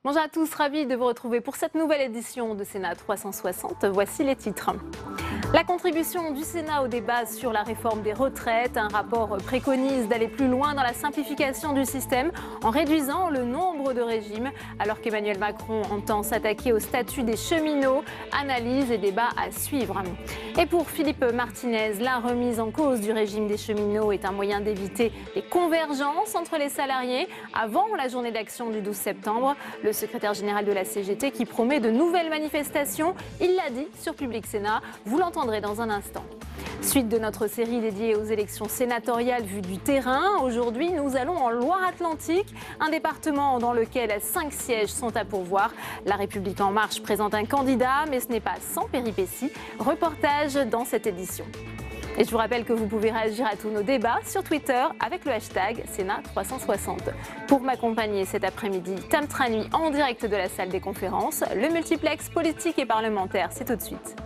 Bonjour à tous, ravi de vous retrouver pour cette nouvelle édition de Sénat 360. Voici les titres. La contribution du Sénat au débat sur la réforme des retraites. Un rapport préconise d'aller plus loin dans la simplification du système en réduisant le nombre de régimes, alors qu'Emmanuel Macron entend s'attaquer au statut des cheminots. Analyse et débat à suivre. Et pour Philippe Martinez, la remise en cause du régime des cheminots est un moyen d'éviter les convergences entre les salariés avant la journée d'action du 12 septembre. Le secrétaire général de la CGT qui promet de nouvelles manifestations, il l'a dit sur Public Sénat, vous l'entendrez dans un instant. Suite de notre série dédiée aux élections sénatoriales vues du terrain. Aujourd'hui, nous allons en Loire-Atlantique, un département dans lequel 5 sièges sont à pourvoir. La République En Marche présente un candidat, mais ce n'est pas sans péripéties. Reportage dans cette édition. Et je vous rappelle que vous pouvez réagir à tous nos débats sur Twitter avec le hashtag Sénat360. Pour m'accompagner cet après-midi, Tam Tranui en direct de la salle des conférences. Le multiplex politique et parlementaire, c'est tout de suite.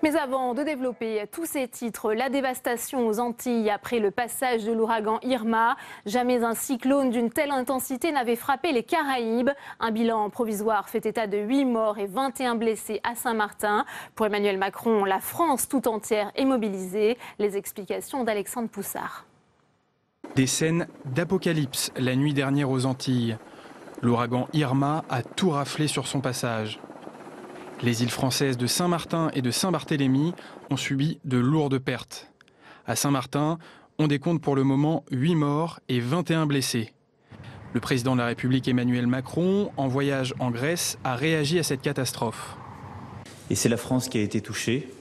Mais avant de développer tous ces titres, la dévastation aux Antilles après le passage de l'ouragan Irma. Jamais un cyclone d'une telle intensité n'avait frappé les Caraïbes. Un bilan provisoire fait état de 8 morts et 21 blessés à Saint-Martin. Pour Emmanuel Macron, la France tout entière est mobilisée. Les explications d'Alexandre Poussard. Des scènes d'apocalypse la nuit dernière aux Antilles. L'ouragan Irma a tout raflé sur son passage. Les îles françaises de Saint-Martin et de Saint-Barthélemy ont subi de lourdes pertes. À Saint-Martin, on décompte pour le moment 8 morts et 21 blessés. Le président de la République Emmanuel Macron, en voyage en Grèce, a réagi à cette catastrophe. Et c'est la France qui a été touchée.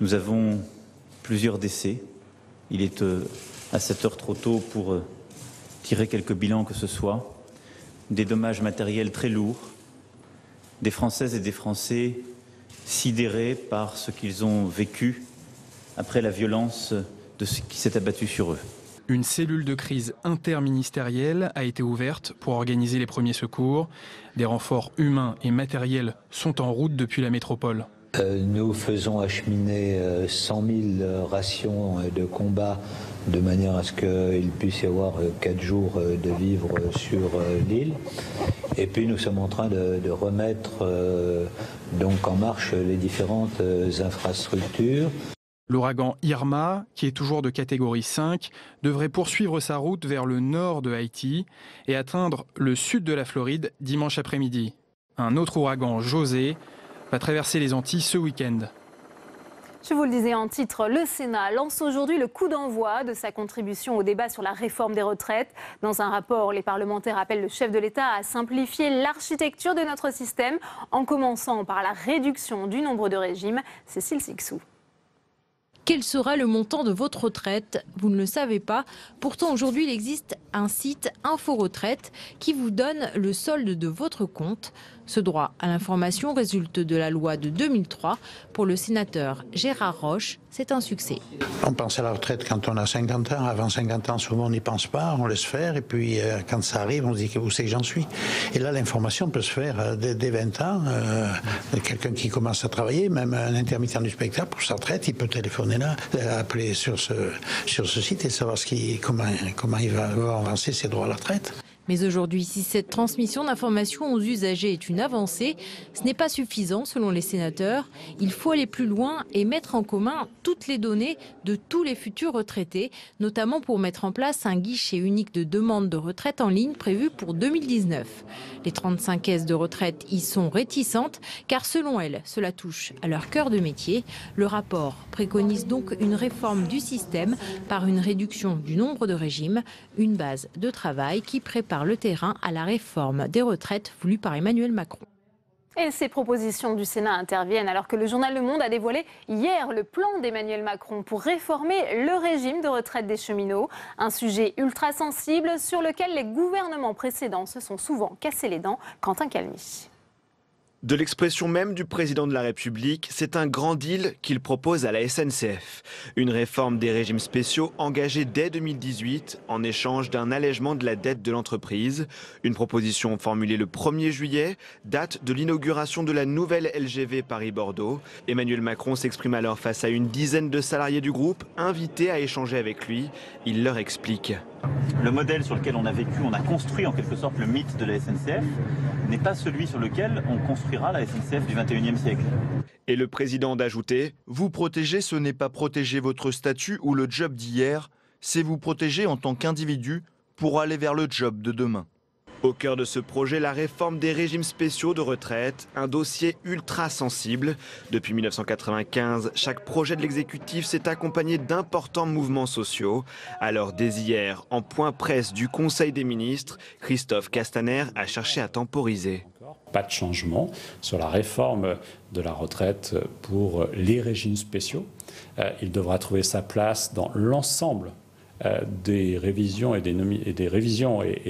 Nous avons plusieurs décès. Il est à cette heure trop tôt pour tirer quelques bilans que ce soit. Des dommages matériels très lourds. Des Françaises et des Français sidérés par ce qu'ils ont vécu après la violence de ce qui s'est abattu sur eux. Une cellule de crise interministérielle a été ouverte pour organiser les premiers secours. Des renforts humains et matériels sont en route depuis la métropole. Nous faisons acheminer 100 000 rations de combat de manière à ce qu'il puisse y avoir 4 jours de vivres sur l'île. Et puis nous sommes en train de remettre donc en marche les différentes infrastructures. L'ouragan Irma, qui est toujours de catégorie 5, devrait poursuivre sa route vers le nord de Haïti et atteindre le sud de la Floride dimanche après-midi. Un autre ouragan, José, va traverser les Antilles ce week-end. Je vous le disais en titre, le Sénat lance aujourd'hui le coup d'envoi de sa contribution au débat sur la réforme des retraites. Dans un rapport, les parlementaires appellent le chef de l'État à simplifier l'architecture de notre système, en commençant par la réduction du nombre de régimes. Cécile Sixou. Quel sera le montant de votre retraite? Vous ne le savez pas. Pourtant, aujourd'hui, il existe un site Info Retraite qui vous donne le solde de votre compte. Ce droit à l'information résulte de la loi de 2003. Pour le sénateur Gérard Roche, c'est un succès. On pense à la retraite quand on a 50 ans. Avant 50 ans, souvent on n'y pense pas, on laisse faire. Et puis quand ça arrive, on se dit où c'est que j'en suis. Et là, l'information peut se faire dès 20 ans. Quelqu'un qui commence à travailler, même un intermittent du spectacle, pour sa retraite, il peut téléphoner là, appeler sur ce site et savoir comment il va avancer ses droits à la retraite. Mais aujourd'hui, si cette transmission d'informations aux usagers est une avancée, ce n'est pas suffisant selon les sénateurs. Il faut aller plus loin et mettre en commun toutes les données de tous les futurs retraités, notamment pour mettre en place un guichet unique de demande de retraite en ligne prévu pour 2019. Les 35 caisses de retraite y sont réticentes car selon elles, cela touche à leur cœur de métier. Le rapport préconise donc une réforme du système par une réduction du nombre de régimes, une base de travail qui prépare le terrain à la réforme des retraites voulue par Emmanuel Macron. Et ces propositions du Sénat interviennent alors que le journal Le Monde a dévoilé hier le plan d'Emmanuel Macron pour réformer le régime de retraite des cheminots. Un sujet ultra sensible sur lequel les gouvernements précédents se sont souvent cassés les dents. Quentin Calmy. De l'expression même du président de la République, c'est un grand deal qu'il propose à la SNCF. Une réforme des régimes spéciaux engagée dès 2018 en échange d'un allègement de la dette de l'entreprise. Une proposition formulée le 1er juillet, date de l'inauguration de la nouvelle LGV Paris-Bordeaux. Emmanuel Macron s'exprime alors face à une dizaine de salariés du groupe invités à échanger avec lui. Il leur explique. Le modèle sur lequel on a vécu, on a construit en quelque sorte le mythe de la SNCF, n'est pas celui sur lequel on construira la SNCF du 21e siècle. Et le président d'ajouter : vous protéger, ce n'est pas protéger votre statut ou le job d'hier, c'est vous protéger en tant qu'individu pour aller vers le job de demain. Au cœur de ce projet, la réforme des régimes spéciaux de retraite, un dossier ultra sensible. Depuis 1995, chaque projet de l'exécutif s'est accompagné d'importants mouvements sociaux. Alors dès hier, en point presse du Conseil des ministres, Christophe Castaner a cherché à temporiser. Pas de changement sur la réforme de la retraite pour les régimes spéciaux. Il devra trouver sa place dans l'ensemble des révisions et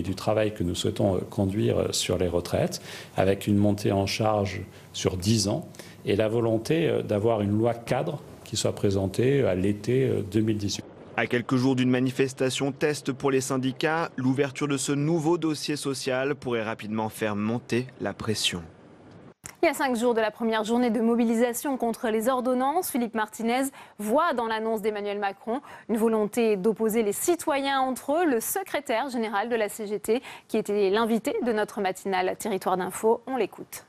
du travail que nous souhaitons conduire sur les retraites, avec une montée en charge sur 10 ans et la volonté d'avoir une loi cadre qui soit présentée à l'été 2018. À quelques jours d'une manifestation test pour les syndicats, l'ouverture de ce nouveau dossier social pourrait rapidement faire monter la pression. Il y a 5 jours de la première journée de mobilisation contre les ordonnances, Philippe Martinez voit dans l'annonce d'Emmanuel Macron une volonté d'opposer les citoyens entre eux. Le secrétaire général de la CGT, qui était l'invité de notre matinale Territoire d'Info, on l'écoute.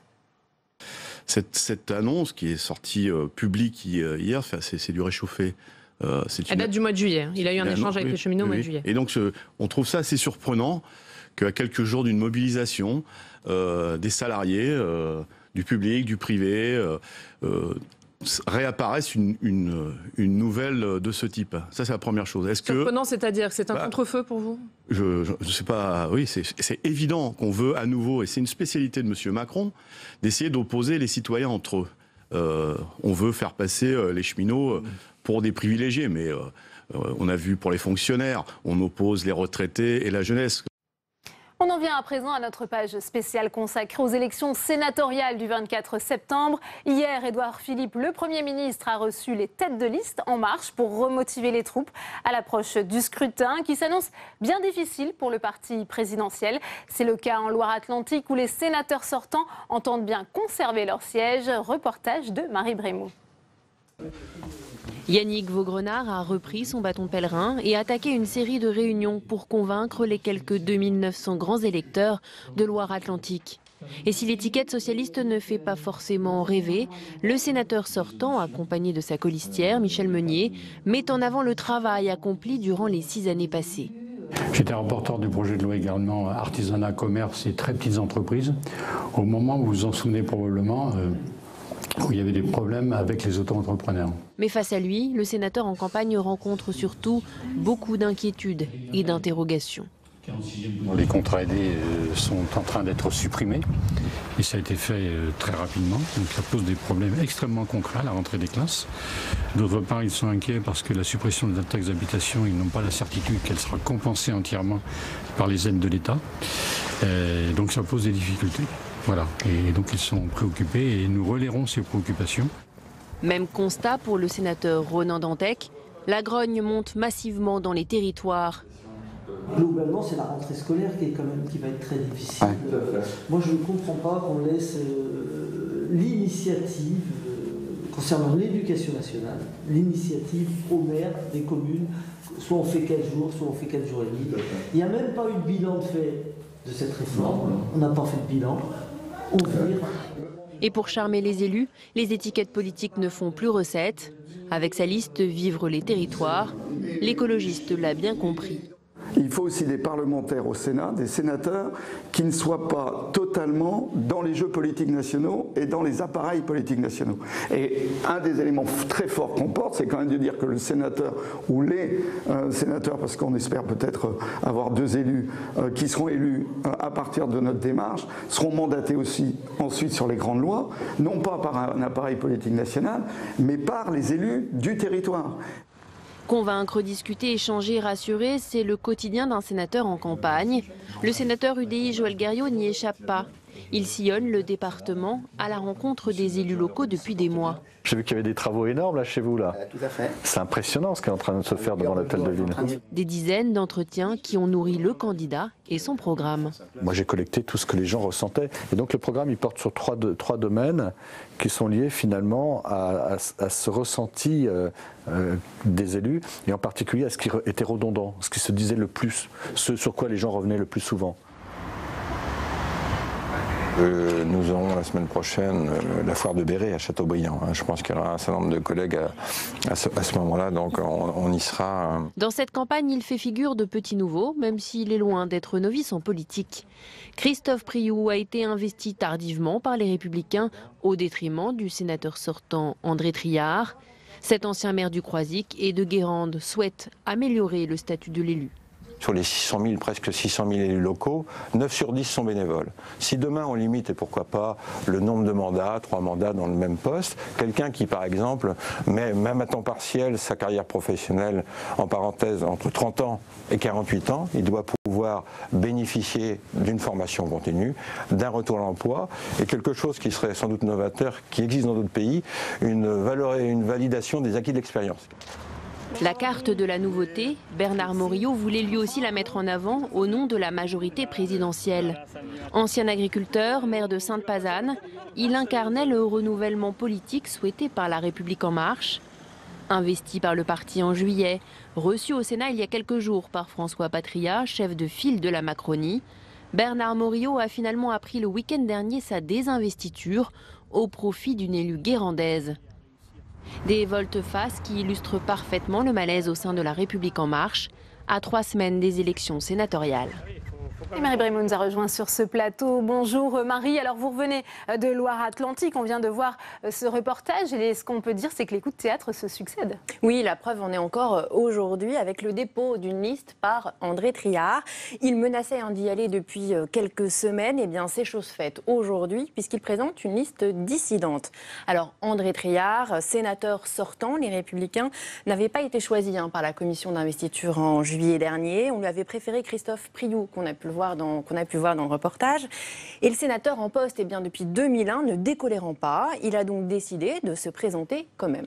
Cette annonce qui est sortie publique hier, c'est du réchauffé. Elle date du mois de juillet. Il a eu un échange avec les cheminots au mois de juillet. Et donc, on trouve ça assez surprenant qu'à quelques jours d'une mobilisation, des salariés, du public, du privé, réapparaisse une nouvelle de ce type. Ça, c'est la première chose. Surprenant, c'est-à-dire que c'est un contre-feu pour vous ? Je sais pas. Oui, c'est évident qu'on veut à nouveau, et c'est une spécialité de M. Macron, d'essayer d'opposer les citoyens entre eux. On veut faire passer les cheminots pour des privilégiés, mais on a vu pour les fonctionnaires, on oppose les retraités et la jeunesse. On en vient à présent à notre page spéciale consacrée aux élections sénatoriales du 24 septembre. Hier, Édouard Philippe, le Premier ministre, a reçu les têtes de liste En Marche pour remotiver les troupes à l'approche du scrutin qui s'annonce bien difficile pour le parti présidentiel. C'est le cas en Loire-Atlantique où les sénateurs sortants entendent bien conserver leur siège. Reportage de Marie Brémaux. Yannick Vaugrenard a repris son bâton pèlerin et attaqué une série de réunions pour convaincre les quelques 2900 grands électeurs de Loire-Atlantique. Et si l'étiquette socialiste ne fait pas forcément rêver, le sénateur sortant, accompagné de sa colistière, Michel Meunier, met en avant le travail accompli durant les 6 années passées. J'étais rapporteur du projet de loi également artisanat, commerce et très petites entreprises. Au moment où vous vous en souvenez probablement, où il y avait des problèmes avec les auto-entrepreneurs. Mais face à lui, le sénateur en campagne rencontre surtout beaucoup d'inquiétudes et d'interrogations. Les contrats aidés sont en train d'être supprimés et ça a été fait très rapidement. Donc ça pose des problèmes extrêmement concrets à la rentrée des classes. D'autre part, ils sont inquiets parce que la suppression de la taxe d'habitation, ils n'ont pas la certitude qu'elle sera compensée entièrement par les aides de l'État. Donc ça pose des difficultés. Voilà, et donc ils sont préoccupés et nous relayerons ces préoccupations. Même constat pour le sénateur Ronan Dantec, la grogne monte massivement dans les territoires. Globalement, c'est la rentrée scolaire qui va être très difficile. Moi, je ne comprends pas qu'on laisse l'initiative, concernant l'éducation nationale, l'initiative aux maires des communes, soit on fait 4 jours, soit on fait 4 jours et demi. Il n'y a même pas eu de bilan de fait de cette réforme. On n'a pas fait de bilan. Et pour charmer les élus, les étiquettes politiques ne font plus recette. Avec sa liste Vivre les territoires, l'écologiste l'a bien compris. Il faut aussi des parlementaires au Sénat, des sénateurs qui ne soient pas totalement dans les jeux politiques nationaux et dans les appareils politiques nationaux. Et un des éléments très forts qu'on porte, c'est quand même de dire que le sénateur ou les sénateurs, parce qu'on espère peut-être avoir 2 élus qui seront élus à partir de notre démarche, seront mandatés aussi ensuite sur les grandes lois, non pas par un appareil politique national, mais par les élus du territoire. Convaincre, discuter, échanger, rassurer, c'est le quotidien d'un sénateur en campagne. Le sénateur UDI Joël Guerriau n'y échappe pas. Il sillonne le département à la rencontre des élus locaux depuis des mois. J'ai vu qu'il y avait des travaux énormes là chez vous. Là. Tout à fait. C'est impressionnant ce qui est en train de se faire devant l'hôtel de ville. Des dizaines d'entretiens qui ont nourri le candidat et son programme. Moi j'ai collecté tout ce que les gens ressentaient. Et donc le programme il porte sur trois domaines qui sont liés finalement à ce ressenti des élus et en particulier à ce qui était redondant, ce qui se disait le plus, ce sur quoi les gens revenaient le plus souvent. Nous aurons la semaine prochaine la foire de Béret à Châteaubriand. Je pense qu'il y aura un certain nombre de collègues à ce moment-là, donc on y sera. Dans cette campagne, il fait figure de petit nouveau, même s'il est loin d'être novice en politique. Christophe Priou a été investi tardivement par les Républicains au détriment du sénateur sortant André Triard. Cet ancien maire du Croisic et de Guérande souhaite améliorer le statut de l'élu. Sur les 600 000, presque 600 000 élus locaux, 9 sur 10 sont bénévoles. Si demain on limite, et pourquoi pas, le nombre de mandats, 3 mandats dans le même poste, quelqu'un qui par exemple met même à temps partiel sa carrière professionnelle en parenthèse entre 30 ans et 48 ans, il doit pouvoir bénéficier d'une formation continue, d'un retour à l'emploi et quelque chose qui serait sans doute novateur, qui existe dans d'autres pays, une validation des acquis de l'expérience. La carte de la nouveauté, Bernard Morillo voulait lui aussi la mettre en avant au nom de la majorité présidentielle. Ancien agriculteur, maire de Sainte-Pazanne, il incarnait le renouvellement politique souhaité par La République En Marche. Investi par le parti en juillet, reçu au Sénat il y a quelques jours par François Patria, chef de file de la Macronie, Bernard Morillo a finalement appris le week-end dernier sa désinvestiture au profit d'une élue guérandaise. Des volte-face qui illustrent parfaitement le malaise au sein de La République En Marche, à 3 semaines des élections sénatoriales. Et Marie Brémond nous a rejoint sur ce plateau. Bonjour Marie, alors vous revenez de Loire-Atlantique, on vient de voir ce reportage et ce qu'on peut dire c'est que les coups de théâtre se succèdent. Oui, la preuve en est encore aujourd'hui avec le dépôt d'une liste par André Triard. Il menaçait d'y aller depuis quelques semaines, et bien c'est chose faite aujourd'hui puisqu'il présente une liste dissidente. Alors André Triard, sénateur sortant, les Républicains, n'avait pas été choisi par la commission d'investiture en juillet dernier. On lui avait préféré Christophe Priou qu'on a pu voir dans le reportage. Et le sénateur en poste depuis 2001 ne décolérant pas, il a donc décidé de se présenter quand même.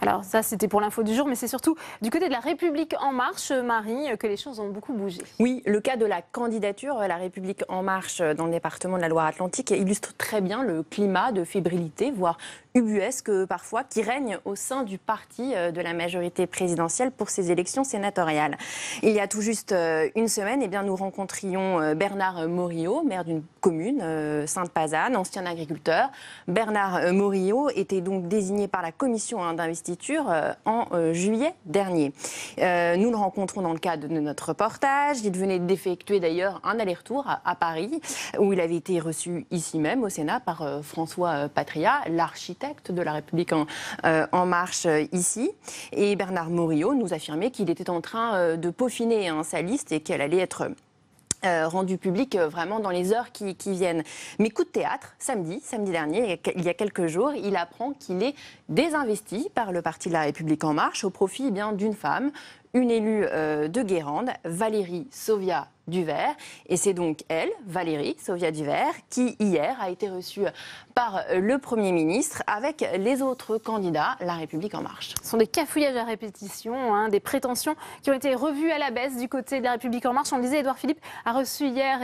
Alors ça c'était pour l'info du jour, mais c'est surtout du côté de La République En Marche, Marie, que les choses ont beaucoup bougé. Oui, le cas de la candidature La République En Marche dans le département de la Loire-Atlantique illustre très bien le climat de fébrilité, voire ubuesque parfois, qui règne au sein du parti de la majorité présidentielle pour ces élections sénatoriales. Il y a tout juste une semaine, nous rencontrions Bernard Morillo, maire d'une commune, Sainte-Pazanne, ancien agriculteur. Bernard Morillo était donc désigné par la commission d'investiture en juillet dernier. Nous le rencontrons dans le cadre de notre reportage. Il venait d'effectuer d'ailleurs un aller-retour à Paris, où il avait été reçu ici même au Sénat par François Patria, l'architecte de La République en Marche ici. Et Bernard Morillo nous affirmait qu'il était en train de peaufiner sa liste et qu'elle allait être rendu public vraiment dans les heures qui viennent. Mais coup de théâtre, samedi dernier, il y a quelques jours, il apprend qu'il est désinvesti par le parti de La République En Marche au profit d'une femme, une élue de Guérande, Valérie Sauvia Duvert. Et c'est donc elle, Valérie Sauvia Duvert, qui hier a été reçue par le Premier ministre avec les autres candidats La République En Marche. Ce sont des cafouillages à répétition, des prétentions qui ont été revues à la baisse du côté de La République En Marche. On le disait, Édouard Philippe a reçu hier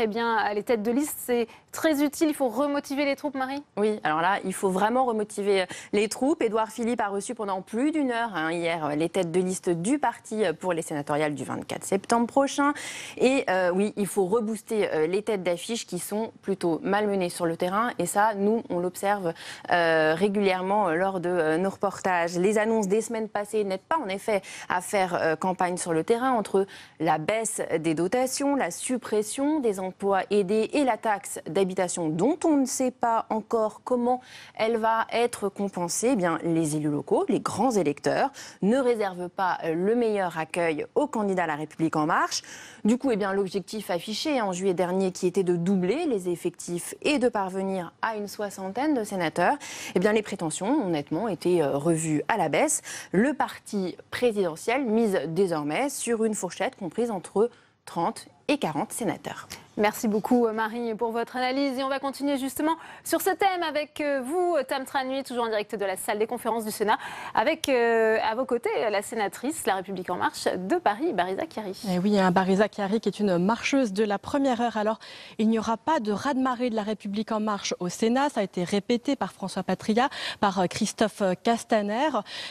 les têtes de liste. C'est très utile, il faut remotiver les troupes, Marie ? Oui, alors là, il faut vraiment remotiver les troupes. Édouard Philippe a reçu pendant plus d'une heure hier les têtes de liste du parti pour les sénatoriales du 24 septembre prochain. Et oui, il faut rebooster les têtes d'affiche qui sont plutôt malmenées sur le terrain. Et ça, nous, on l'observe régulièrement lors de nos reportages. Les annonces des semaines passées n'aident pas, en effet, à faire campagne sur le terrain entre la baisse des dotations, la suppression des emplois aidés et la taxe d'habitation dont on ne sait pas encore comment elle va être compensée. Eh bien, les élus locaux, les grands électeurs, ne réservent pas le meilleur accueil aux candidats La République En Marche. Du coup, l'objectif affiché en juillet dernier, qui était de doubler les effectifs et de parvenir à une 60aine de sénateurs, les prétentions, honnêtement, étaient revues à la baisse. Le parti présidentiel mise désormais sur une fourchette comprise entre 30 et 40 sénateurs. Merci beaucoup Marie pour votre analyse et on va continuer justement sur ce thème avec vous, Tam Tranui, toujours en direct de la salle des conférences du Sénat, avec à vos côtés la sénatrice La République En Marche de Paris, Bariza Khiari. Et oui, Bariza Khiari qui est une marcheuse de la première heure. Alors, il n'y aura pas de raz-de-marée de La République En Marche au Sénat, ça a été répété par François Patriat, par Christophe Castaner.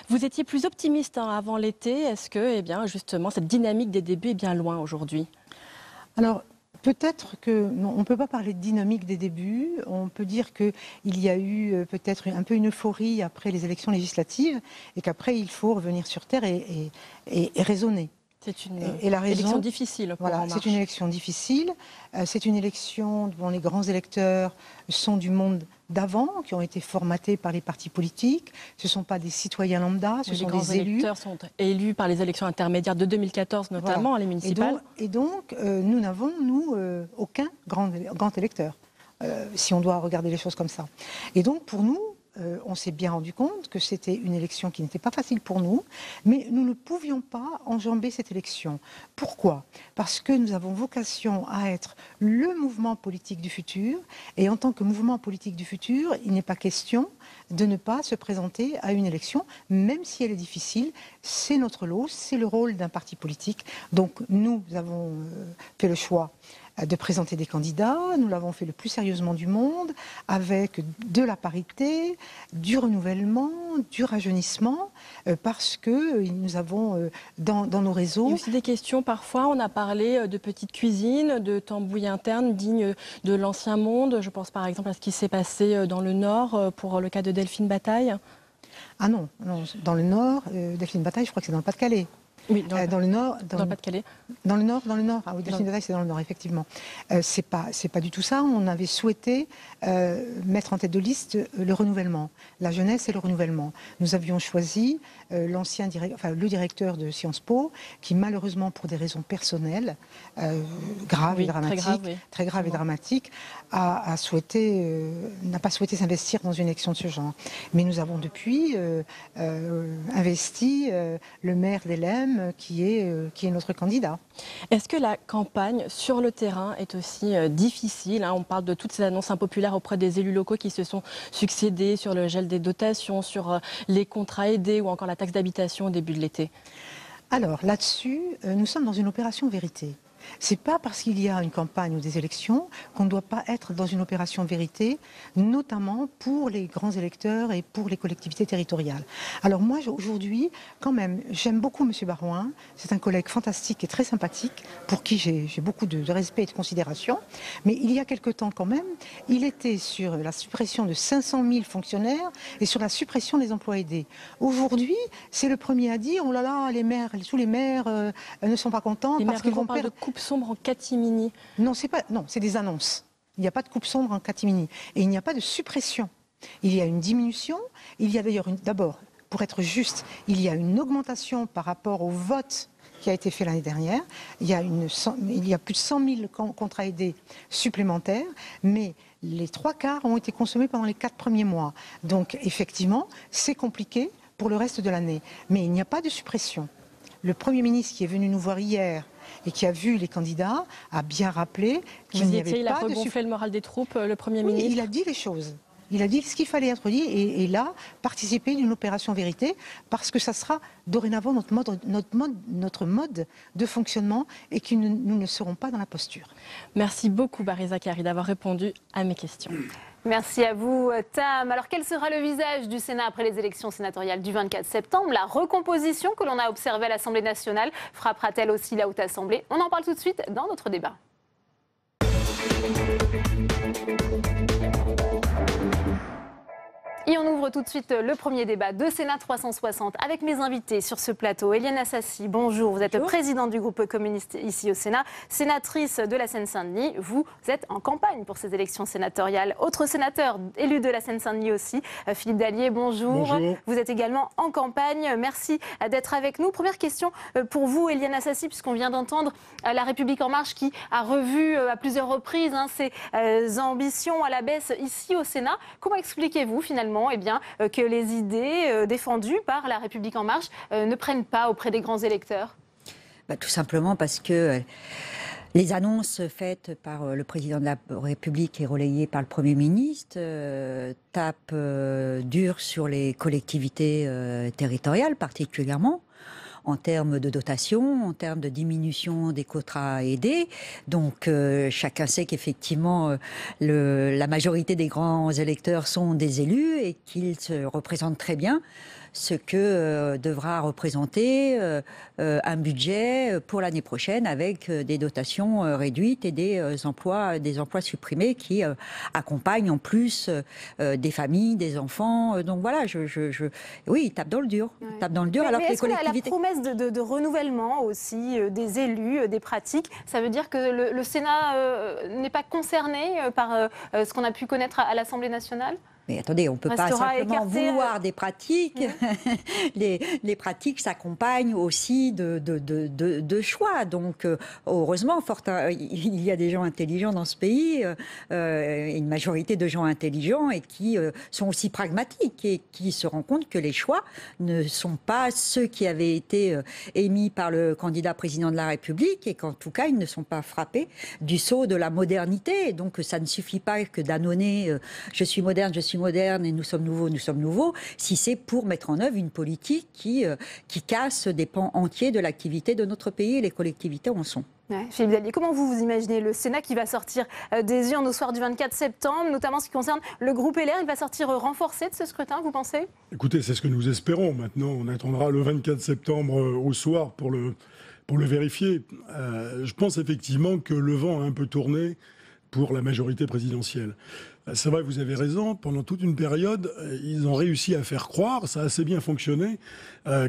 Vous étiez plus optimiste avant l'été, est-ce que justement cette dynamique des débuts est bien loin aujourd'hui? Alors, peut-être qu'on ne peut pas parler de dynamique des débuts. On peut dire qu'il y a eu peut-être un peu une euphorie après les élections législatives et qu'après, il faut revenir sur terre et raisonner. C'est une élection difficile. Voilà, c'est une élection difficile. C'est une élection dont les grands électeurs sont du monde d'avant, qui ont été formatés par les partis politiques. Ce ne sont pas des citoyens lambda, ce sont des élus. Les électeurs sont élus par les élections intermédiaires de 2014, notamment, voilà. Les municipales. Et donc, nous n'avons, aucun grand électeur, si on doit regarder les choses comme ça. Et donc, pour nous, on s'est bien rendu compte que c'était une élection qui n'était pas facile pour nous, mais nous ne pouvions pas enjamber cette élection. Pourquoi? Parce que nous avons vocation à être le mouvement politique du futur, et en tant que mouvement politique du futur, il n'est pas question de ne pas se présenter à une élection, même si elle est difficile. C'est notre lot, c'est le rôle d'un parti politique. Donc nous avons fait le choix de présenter des candidats. Nous l'avons fait le plus sérieusement du monde, avec de la parité, du renouvellement, du rajeunissement, parce que nous avons dans nos réseaux... Il y a aussi des questions parfois, on a parlé de petite cuisine, de tambouille interne digne de l'ancien monde. Je pense par exemple à ce qui s'est passé dans le Nord pour le cas de Delphine Bataille. Ah non, dans le Nord, Delphine Bataille, je crois que c'est dans le Pas-de-Calais. Oui, dans le Nord. Dans le Pas-de-Calais. Dans le Nord. Ah oui, Delphine Bataille, c'est dans le Nord, effectivement. C'est pas du tout ça. On avait souhaité mettre en tête de liste le renouvellement, la jeunesse et le renouvellement. Nous avions choisi le directeur de Sciences Po, qui malheureusement, pour des raisons personnelles, graves et dramatiques, très graves et dramatiques, n'a pas souhaité s'investir dans une élection de ce genre. Mais nous avons depuis investi le maire d'Helem, qui est notre candidat. Est-ce que la campagne sur le terrain est aussi difficile? On parle de toutes ces annonces impopulaires auprès des élus locaux qui se sont succédés sur le gel des dotations, sur les contrats aidés ou encore la taxe d'habitation au début de l'été. Alors là-dessus, nous sommes dans une opération vérité. C'est pas parce qu'il y a une campagne ou des élections qu'on ne doit pas être dans une opération vérité, notamment pour les grands électeurs et pour les collectivités territoriales. Alors moi, aujourd'hui, quand même, j'aime beaucoup M. Barouin. C'est un collègue fantastique et très sympathique, pour qui j'ai beaucoup de respect et de considération. Mais il y a quelque temps quand même, il était sur la suppression de 500 000 fonctionnaires et sur la suppression des emplois aidés. Aujourd'hui, c'est le premier à dire, oh là là, tous les maires ne sont pas contents parce qu'ils vont perdre... coupe sombre en catimini. Non, c'est des annonces. Il n'y a pas de coupe sombre en catimini. Et il n'y a pas de suppression. Il y a une diminution. Il y a d'ailleurs, d'abord, pour être juste, il y a une augmentation par rapport au vote qui a été fait l'année dernière. Il y a plus de 100 000 contrats aidés supplémentaires, mais les 3/4 ont été consommés pendant les 4 premiers mois. Donc, effectivement, c'est compliqué pour le reste de l'année. Mais il n'y a pas de suppression. Le Premier ministre qui est venu nous voir hier et qui a vu les candidats a bien rappelé qu'il n'y avait pas de... Il a regonflé le moral des troupes, le Premier ministre. Il a dit les choses. Il a dit ce qu'il fallait être dit et là, participer d'une opération vérité, parce que ça sera dorénavant notre mode de fonctionnement et que nous ne serons pas dans la posture. Merci beaucoup Bariza Khiari d'avoir répondu à mes questions. Merci à vous, Tam. Alors, quel sera le visage du Sénat après les élections sénatoriales du 24 septembre? La recomposition que l'on a observée à l'Assemblée nationale frappera-t-elle aussi la Haute Assemblée? On en parle tout de suite dans notre débat. Et on ouvre tout de suite le premier débat de Sénat 360 avec mes invités sur ce plateau. Éliane Assassi, bonjour. Vous êtes présidente du groupe communiste ici au Sénat, sénatrice de la Seine-Saint-Denis. Vous êtes en campagne pour ces élections sénatoriales. Autre sénateur élu de la Seine-Saint-Denis aussi, Philippe Dallier, bonjour. Bonjour. Vous êtes également en campagne. Merci d'être avec nous. Première question pour vous, Éliane Assassi, puisqu'on vient d'entendre La République En Marche qui a revu à plusieurs reprises ses ambitions à la baisse ici au Sénat. Comment expliquez-vous finalement que les idées défendues par La République En Marche ne prennent pas auprès des grands électeurs? Tout simplement parce que Les annonces faites par le président de la République et relayées par le Premier ministre tapent dur sur les collectivités territoriales particulièrement, en termes de dotation, en termes de diminution des quotas aidés. Donc chacun sait qu'effectivement la majorité des grands électeurs sont des élus et qu'ils se représentent très bien ce que devra représenter un budget pour l'année prochaine avec des dotations réduites et des emplois supprimés qui accompagnent en plus des familles, des enfants. Donc voilà, oui, ils tapent dans le dur. Ouais. Tapent dans le dur Mais alors que les est-ce que collectivités... la promesse de renouvellement aussi des élus, des pratiques, ça veut dire que le Sénat n'est pas concerné par ce qu'on a pu connaître à l'Assemblée nationale ? Mais attendez, on ne peut pas Restera simplement écarté, vouloir des pratiques. Les pratiques s'accompagnent aussi de choix. Donc, heureusement, il y a des gens intelligents dans ce pays, une majorité de gens intelligents et qui sont aussi pragmatiques et qui se rendent compte que les choix ne sont pas ceux qui avaient été émis par le candidat président de la République et qu'en tout cas, ils ne sont pas frappés du sceau de la modernité. Et donc, ça ne suffit pas que d'annoncer je suis moderne, je suis moderne et nous sommes nouveaux, si c'est pour mettre en œuvre une politique qui casse des pans entiers de l'activité de notre pays et les collectivités en sont. Ouais. Philippe Dallier, comment vous imaginez le Sénat qui va sortir des urnes au soir du 24 septembre, notamment en ce qui concerne le groupe LR, il va sortir renforcé de ce scrutin, vous pensez ? Écoutez, c'est ce que nous espérons. Maintenant, on attendra le 24 septembre au soir pour le vérifier. Je pense effectivement que le vent a un peu tourné pour la majorité présidentielle. C'est vrai, vous avez raison, pendant toute une période, ils ont réussi à faire croire, ça a assez bien fonctionné,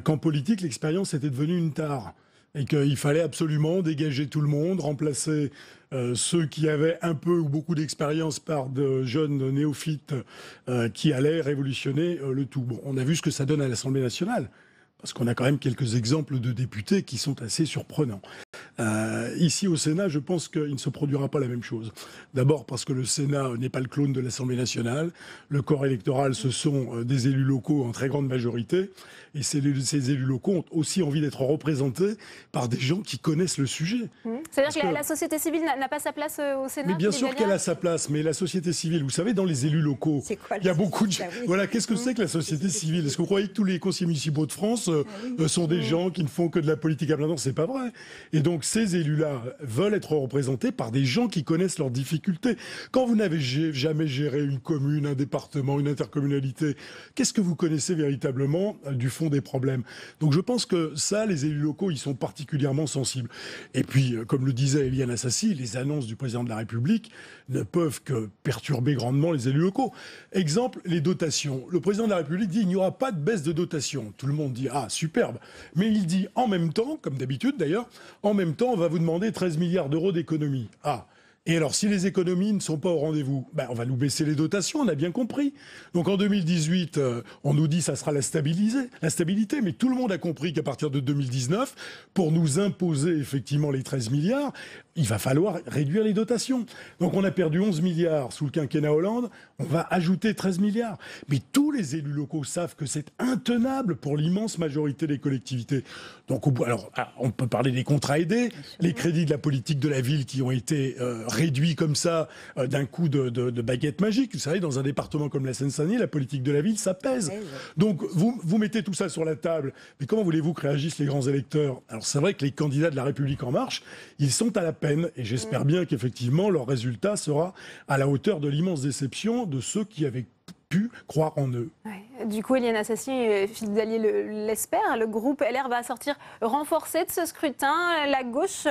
qu'en politique, l'expérience était devenue une tare. Et qu'il fallait absolument dégager tout le monde, remplacer ceux qui avaient un peu ou beaucoup d'expérience par de jeunes néophytes qui allaient révolutionner le tout. Bon, on a vu ce que ça donne à l'Assemblée nationale, parce qu'on a quand même quelques exemples de députés qui sont assez surprenants. Ici au Sénat, je pense qu'il ne se produira pas la même chose. D'abord parce que le Sénat n'est pas le clone de l'Assemblée nationale. Le corps électoral, ce sont des élus locaux en très grande majorité. Et ces élus locaux ont aussi envie d'être représentés par des gens qui connaissent le sujet. C'est-à-dire que la société civile n'a pas sa place au Sénat ? Mais bien sûr qu'elle a sa place, mais la société civile, vous savez, dans les élus locaux, il y a beaucoup de... Voilà, qu'est-ce que c'est que la société civile ? Est-ce que vous croyez que tous les conseillers municipaux de France sont des gens qui ne font que de la politique à plein temps ? C'est pas vrai. Et donc ces élus-là veulent être représentés par des gens qui connaissent leurs difficultés. Quand vous n'avez jamais géré une commune, un département, une intercommunalité, qu'est-ce que vous connaissez véritablement du fond des problèmes ? Donc je pense que ça, les élus locaux, ils sont particulièrement sensibles. Et puis, comme le disait Éliane Assassi, les annonces du président de la République ne peuvent que perturber grandement les élus locaux. Exemple, les dotations. Le président de la République dit il n'y aura pas de baisse de dotation. Tout le monde dit ah, superbe. Mais il dit en même temps, comme d'habitude d'ailleurs, en même temps, on va vous demander 13 milliards d'euros d'économies. Ah. Et alors, si les économies ne sont pas au rendez-vous, on va nous baisser les dotations, on a bien compris. Donc en 2018, on nous dit que ça sera la stabilité, mais tout le monde a compris qu'à partir de 2019, pour nous imposer effectivement les 13 milliards, il va falloir réduire les dotations. Donc on a perdu 11 milliards sous le quinquennat Hollande, on va ajouter 13 milliards. Mais tous les élus locaux savent que c'est intenable pour l'immense majorité des collectivités. Donc on peut parler des contrats aidés, les crédits de la politique de la ville qui ont été réduits comme ça d'un coup de baguette magique. Vous savez, dans un département comme la Seine-Saint-Denis, la politique de la ville, ça pèse. Donc vous mettez tout ça sur la table, mais comment voulez-vous que réagissent les grands électeurs ? Alors c'est vrai que les candidats de la République En Marche, ils sont à la peine, et j'espère bien qu'effectivement leur résultat sera à la hauteur de l'immense déception de ceux qui avaient pu croire en eux. Ouais. Du coup, Éliane Assassi et Philippe Dallier l'espèrent. Le groupe LR va sortir renforcé de ce scrutin. La gauche,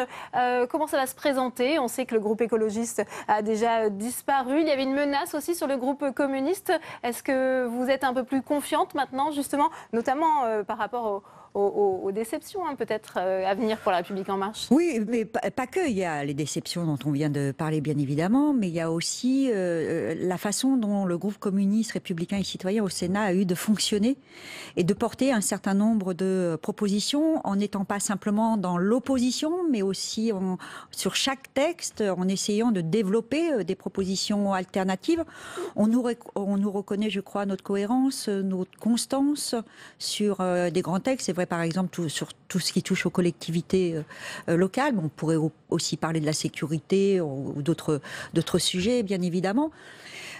comment ça va se présenter ? On sait que le groupe écologiste a déjà disparu. Il y avait une menace aussi sur le groupe communiste. Est-ce que vous êtes un peu plus confiante maintenant, justement, notamment par rapport aux déceptions peut-être à venir pour la République En Marche ? Oui, mais pas que. Il y a les déceptions dont on vient de parler, bien évidemment, mais il y a aussi la façon dont le groupe communiste, républicain et citoyen au Sénat a eu de fonctionner et de porter un certain nombre de propositions en n'étant pas simplement dans l'opposition, mais aussi sur chaque texte, en essayant de développer des propositions alternatives. On nous reconnaît, je crois, notre cohérence, notre constance sur des grands textes. C'est vrai porterait par exemple sur tout ce qui touche aux collectivités locales. On pourrait aussi parler de la sécurité ou d'autres sujets, bien évidemment.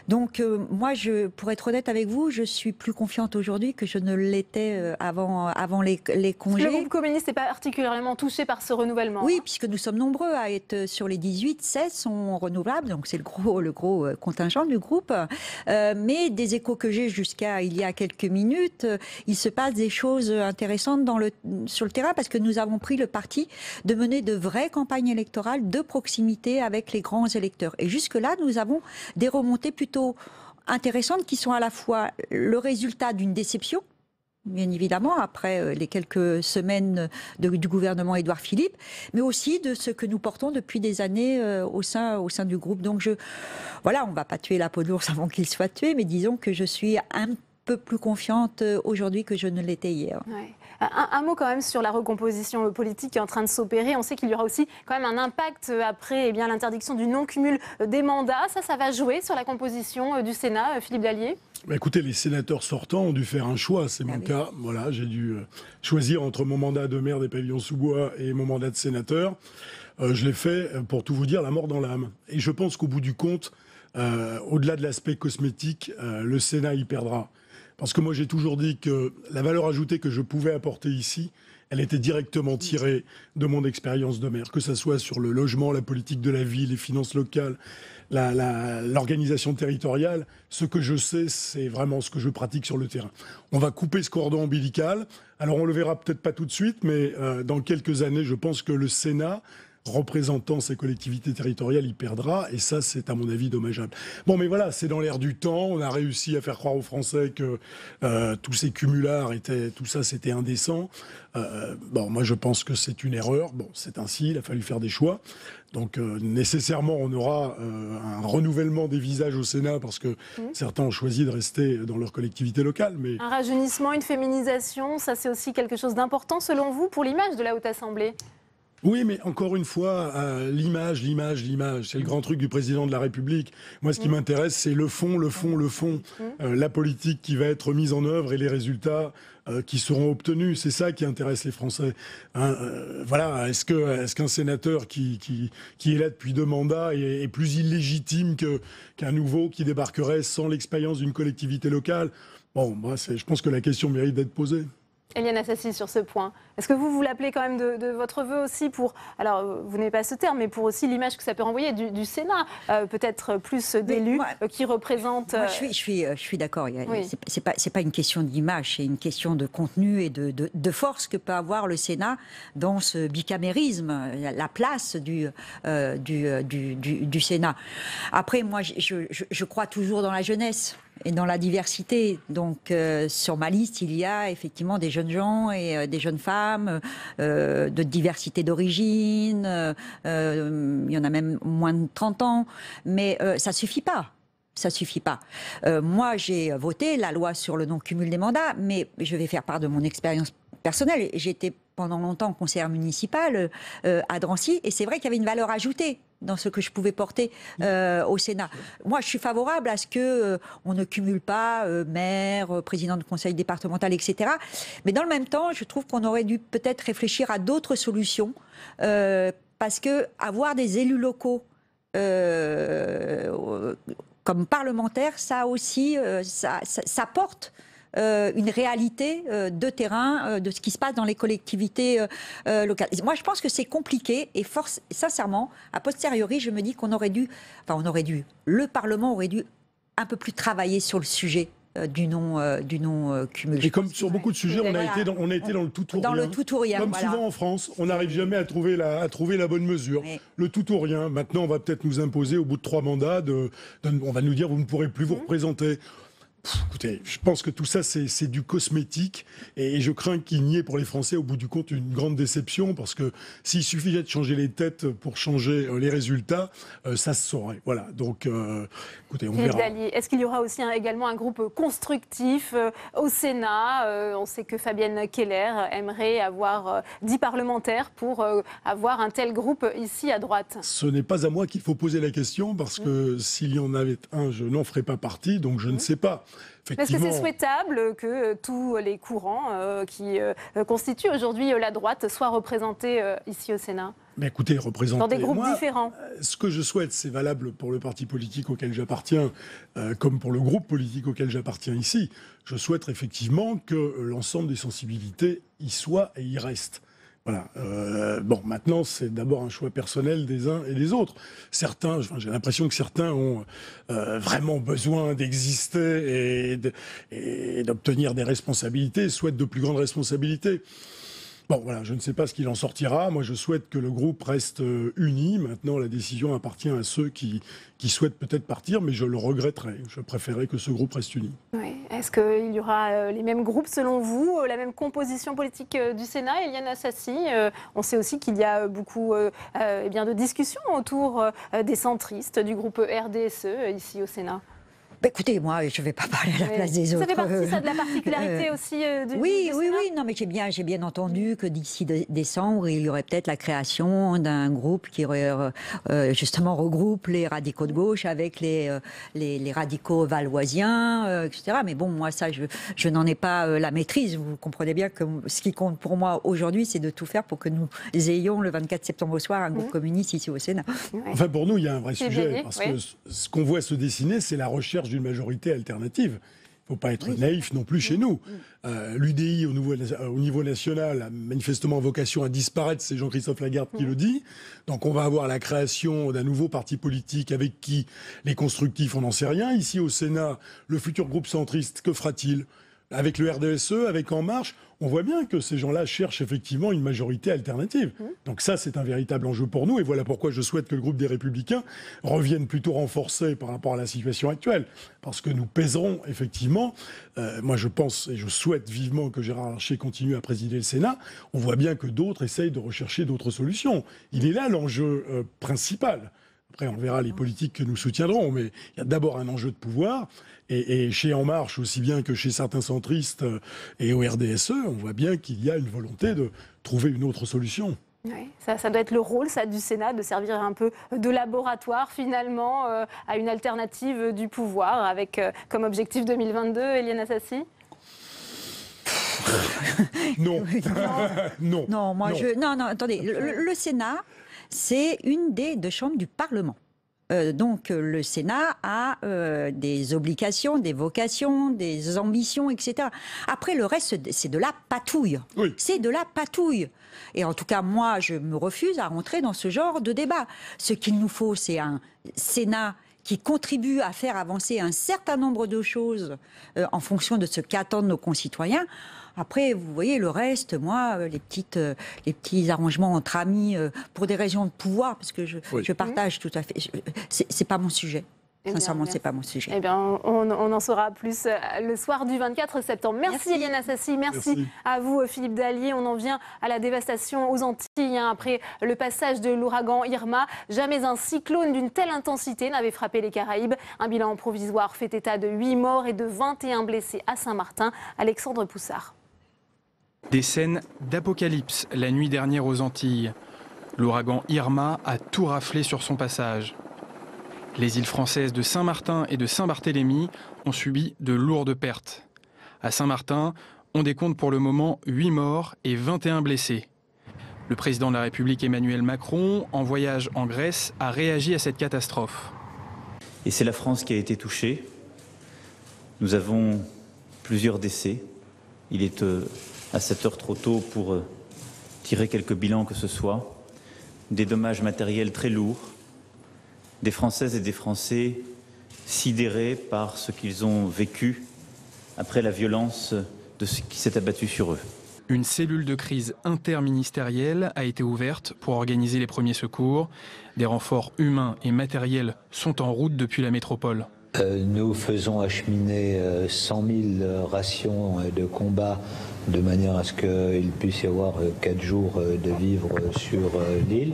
Donc moi, pour être honnête avec vous, je suis plus confiante aujourd'hui que je ne l'étais avant les congés. Le groupe communiste n'est pas particulièrement touché par ce renouvellement. Oui, puisque nous sommes nombreux à être sur les 18, 16 sont renouvelables, donc c'est le gros contingent du groupe. Mais des échos que j'ai jusqu'à il y a quelques minutes, il se passe des choses intéressantes sur le terrain parce que nous avons pris le parti de mener de vraies campagnes électorales de proximité avec les grands électeurs. Et jusque-là, nous avons des remontées plutôt intéressantes qui sont à la fois le résultat d'une déception, bien évidemment, après les quelques semaines du gouvernement Édouard Philippe, mais aussi de ce que nous portons depuis des années au sein du groupe. Donc voilà, on ne va pas tuer la peau de l'ours avant qu'il soit tué, mais disons que je suis un peu plus confiante aujourd'hui que je ne l'étais hier. Ouais. Un mot quand même sur la recomposition politique qui est en train de s'opérer. On sait qu'il y aura aussi quand même un impact après l'interdiction du non-cumul des mandats. Ça va jouer sur la composition du Sénat, Philippe Dallier? Écoutez, les sénateurs sortants ont dû faire un choix, c'est mon cas. Voilà, j'ai dû choisir entre mon mandat de maire des Pavillons-sous-Bois et mon mandat de sénateur. Je l'ai fait, pour tout vous dire, la mort dans l'âme. Et je pense qu'au bout du compte, au-delà de l'aspect cosmétique, le Sénat y perdra. Parce que moi, j'ai toujours dit que la valeur ajoutée que je pouvais apporter ici, elle était directement tirée de mon expérience de maire, que ce soit sur le logement, la politique de la ville, les finances locales, l'organisation territoriale. Ce que je sais, c'est vraiment ce que je pratique sur le terrain. On va couper ce cordon ombilical. Alors, on le verra peut-être pas tout de suite, mais dans quelques années, je pense que le Sénat, représentant ces collectivités territoriales, il perdra, et ça, c'est à mon avis dommageable. Bon, mais voilà, c'est dans l'air du temps. On a réussi à faire croire aux Français que tous ces cumulards tout ça, c'était indécent. Bon, moi, je pense que c'est une erreur. Bon, c'est ainsi, il a fallu faire des choix. Donc, nécessairement, on aura un renouvellement des visages au Sénat parce que certains ont choisi de rester dans leur collectivité locale. Mais... Un rajeunissement, une féminisation, ça, c'est aussi quelque chose d'important, selon vous, pour l'image de la Haute Assemblée? Oui, mais encore une fois, l'image. C'est le grand truc du président de la République. Moi, ce qui m'intéresse, c'est le fond. La politique qui va être mise en œuvre et les résultats qui seront obtenus. C'est ça qui intéresse les Français. Voilà. Est-ce qu'un sénateur qui est là depuis 2 mandats est plus illégitime qu'un nouveau qui débarquerait sans l'expérience d'une collectivité locale? Bon, moi, je pense que la question mérite d'être posée. Eliane Assassi, sur ce point, est-ce que vous l'appelez quand même de votre vœu aussi pour, alors vous n'avez pas ce terme, mais pour aussi l'image que ça peut renvoyer du Sénat, peut-être plus d'élus qui représentent... Moi, je suis d'accord, oui. C'est pas une question d'image, c'est une question de contenu et de force que peut avoir le Sénat dans ce bicamérisme, la place du Sénat. Après, moi, je crois toujours dans la jeunesse et dans la diversité. Donc, sur ma liste, il y a effectivement des jeunes gens et des jeunes femmes de diversité d'origine. Il y en a même moins de 30 ans. Mais ça suffit pas. Ça suffit pas. Moi, j'ai voté la loi sur le non-cumul des mandats, mais je vais faire part de mon expérience personnelle. J'ai été pendant longtemps conseillère municipale à Drancy, et c'est vrai qu'il y avait une valeur ajoutée dans ce que je pouvais porter au Sénat. Moi, je suis favorable à ce qu'on ne cumule pas maire, président de conseil départemental, etc. Mais dans le même temps, je trouve qu'on aurait dû peut-être réfléchir à d'autres solutions, parce que avoir des élus locaux comme parlementaires, ça aussi, ça porte une réalité de terrain, de ce qui se passe dans les collectivités locales. Moi, je pense que c'est compliqué et sincèrement, a posteriori, je me dis le Parlement aurait dû un peu plus travailler sur le sujet du non-cumul. Et comme sur beaucoup de sujets, on a été dans le tout ou rien. Dans le tout ou rien, comme souvent en France, on n'arrive jamais à trouver la bonne mesure. Oui. Le tout ou rien. Maintenant, on va peut-être nous imposer, au bout de 3 mandats, on va nous dire vous ne pourrez plus vous représenter. Écoutez, je pense que tout ça, c'est du cosmétique, et je crains qu'il n'y ait pour les Français, au bout du compte, une grande déception, parce que s'il suffisait de changer les têtes pour changer les résultats, ça se saurait. Voilà, donc écoutez, on verra. Est-ce qu'il y aura aussi également un groupe constructif au Sénat? On sait que Fabienne Keller aimerait avoir 10 parlementaires pour avoir un tel groupe ici à droite. Ce n'est pas à moi qu'il faut poser la question, parce que s'il y en avait un, je n'en ferais pas partie, donc je ne sais pas. Est-ce que c'est souhaitable que tous les courants qui constituent aujourd'hui la droite soient représentés ici au Sénat ? Mais écoutez, représenter dans des groupes différents. Ce que je souhaite, c'est valable pour le parti politique auquel j'appartiens, comme pour le groupe politique auquel j'appartiens ici. Je souhaite effectivement que l'ensemble des sensibilités y soient et y restent. Voilà. Bon, maintenant, c'est d'abord un choix personnel des uns et des autres. Certains, j'ai l'impression que certains ont vraiment besoin d'exister et d'obtenir des responsabilités, souhaitent de plus grandes responsabilités. Bon, voilà, je ne sais pas ce qu'il en sortira. Moi, je souhaite que le groupe reste uni. Maintenant, la décision appartient à ceux qui souhaitent peut-être partir, mais je le regretterais. Je préférerais que ce groupe reste uni. Oui. Est-ce qu'il y aura les mêmes groupes, selon vous, la même composition politique du Sénat, Éliane Assassi? On sait aussi qu'il y a beaucoup de discussions autour des centristes du groupe RDSE ici au Sénat. Bah écoutez, moi, je ne vais pas parler à la place des autres. Ça fait partie ça, de la particularité aussi du Sénat. Non, mais j'ai bien entendu que d'ici décembre, il y aurait peut-être la création d'un groupe qui aurait justement regroupe les radicaux de gauche avec les radicaux valoisiens, etc. Mais bon, moi, ça, je n'en ai pas la maîtrise. Vous comprenez bien que ce qui compte pour moi aujourd'hui, c'est de tout faire pour que nous ayons le 24 septembre au soir un groupe communiste ici au Sénat. Enfin, pour nous, il y a un vrai sujet, parce que ce qu'on voit se dessiner, c'est la recherche d'une majorité alternative. Il ne faut pas être naïf non plus chez nous. L'UDI au niveau national a manifestement vocation à disparaître, c'est Jean-Christophe Lagarde qui le dit. Donc on va avoir la création d'un nouveau parti politique avec qui les constructifs, on n'en sait rien. Ici au Sénat, le futur groupe centriste, que fera-t-il ? Avec le RDSE, avec En Marche, on voit bien que ces gens-là cherchent effectivement une majorité alternative. Donc ça, c'est un véritable enjeu pour nous. Et voilà pourquoi je souhaite que le groupe des Républicains revienne plutôt renforcé par rapport à la situation actuelle. Parce que nous pèserons effectivement, moi je pense et je souhaite vivement que Gérard Larcher continue à présider le Sénat. On voit bien que d'autres essayent de rechercher d'autres solutions. Il est là l'enjeu principal. Après, on verra les politiques que nous soutiendrons, mais il y a d'abord un enjeu de pouvoir. Et chez En Marche, aussi bien que chez certains centristes et au RDSE, on voit bien qu'il y a une volonté de trouver une autre solution. Oui, ça doit être le rôle du Sénat, de servir un peu de laboratoire finalement à une alternative du pouvoir, avec comme objectif 2022, Éliane Assassi. Non. Non, attendez. Le Sénat, c'est une des deux chambres du Parlement. Donc le Sénat a des obligations, des vocations, des ambitions, etc. Après, le reste, c'est de la patouille. Oui. C'est de la patouille. Et en tout cas, moi, je me refuse à rentrer dans ce genre de débat. Ce qu'il nous faut, c'est un Sénat qui contribue à faire avancer un certain nombre de choses en fonction de ce qu'attendent nos concitoyens. Après, vous voyez, le reste, moi, les petits arrangements entre amis pour des raisons de pouvoir, parce que je partage tout à fait, c'est pas mon sujet. Sincèrement, c'est pas mon sujet. Eh bien, on en saura plus le soir du 24 septembre. Merci Éliane Assassi, merci à vous Philippe Dallier. On en vient à la dévastation aux Antilles après le passage de l'ouragan Irma. Jamais un cyclone d'une telle intensité n'avait frappé les Caraïbes. Un bilan provisoire fait état de 8 morts et de 21 blessés à Saint-Martin. Alexandre Poussard. Des scènes d'apocalypse la nuit dernière aux Antilles. L'ouragan Irma a tout raflé sur son passage. Les îles françaises de Saint-Martin et de Saint-Barthélemy ont subi de lourdes pertes. À Saint-Martin, on décompte pour le moment 8 morts et 21 blessés. Le président de la République Emmanuel Macron, en voyage en Grèce, a réagi à cette catastrophe. Et c'est la France qui a été touchée. Nous avons plusieurs décès. Il est à cette heure trop tôt pour tirer quelques bilans que ce soit. Des dommages matériels très lourds. Des Françaises et des Français sidérés par ce qu'ils ont vécu après la violence de ce qui s'est abattu sur eux. Une cellule de crise interministérielle a été ouverte pour organiser les premiers secours. Des renforts humains et matériels sont en route depuis la métropole. Nous faisons acheminer 100 000 rations de combat de manière à ce qu'il puisse y avoir 4 jours de vivres sur l'île.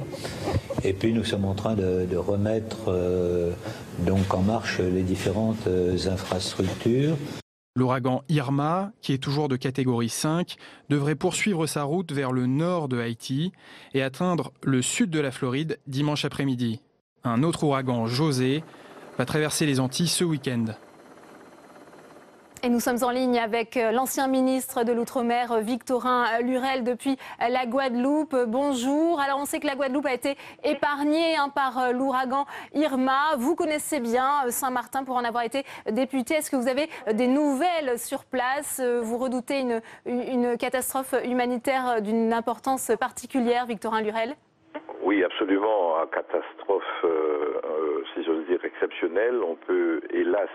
Et puis nous sommes en train de remettre donc en marche les différentes infrastructures. L'ouragan Irma, qui est toujours de catégorie 5, devrait poursuivre sa route vers le nord de Haïti et atteindre le sud de la Floride dimanche après-midi. Un autre ouragan, José, va traverser les Antilles ce week-end. Et nous sommes en ligne avec l'ancien ministre de l'Outre-mer, Victorin Lurel, depuis la Guadeloupe. Bonjour. Alors, on sait que la Guadeloupe a été épargnée par l'ouragan Irma. Vous connaissez bien Saint-Martin pour en avoir été député. Est-ce que vous avez des nouvelles sur place? Vous redoutez une catastrophe humanitaire d'une importance particulière, Victorin Lurel? Oui, absolument. Une catastrophe, si j'ose dire, exceptionnelle. On peut, hélas,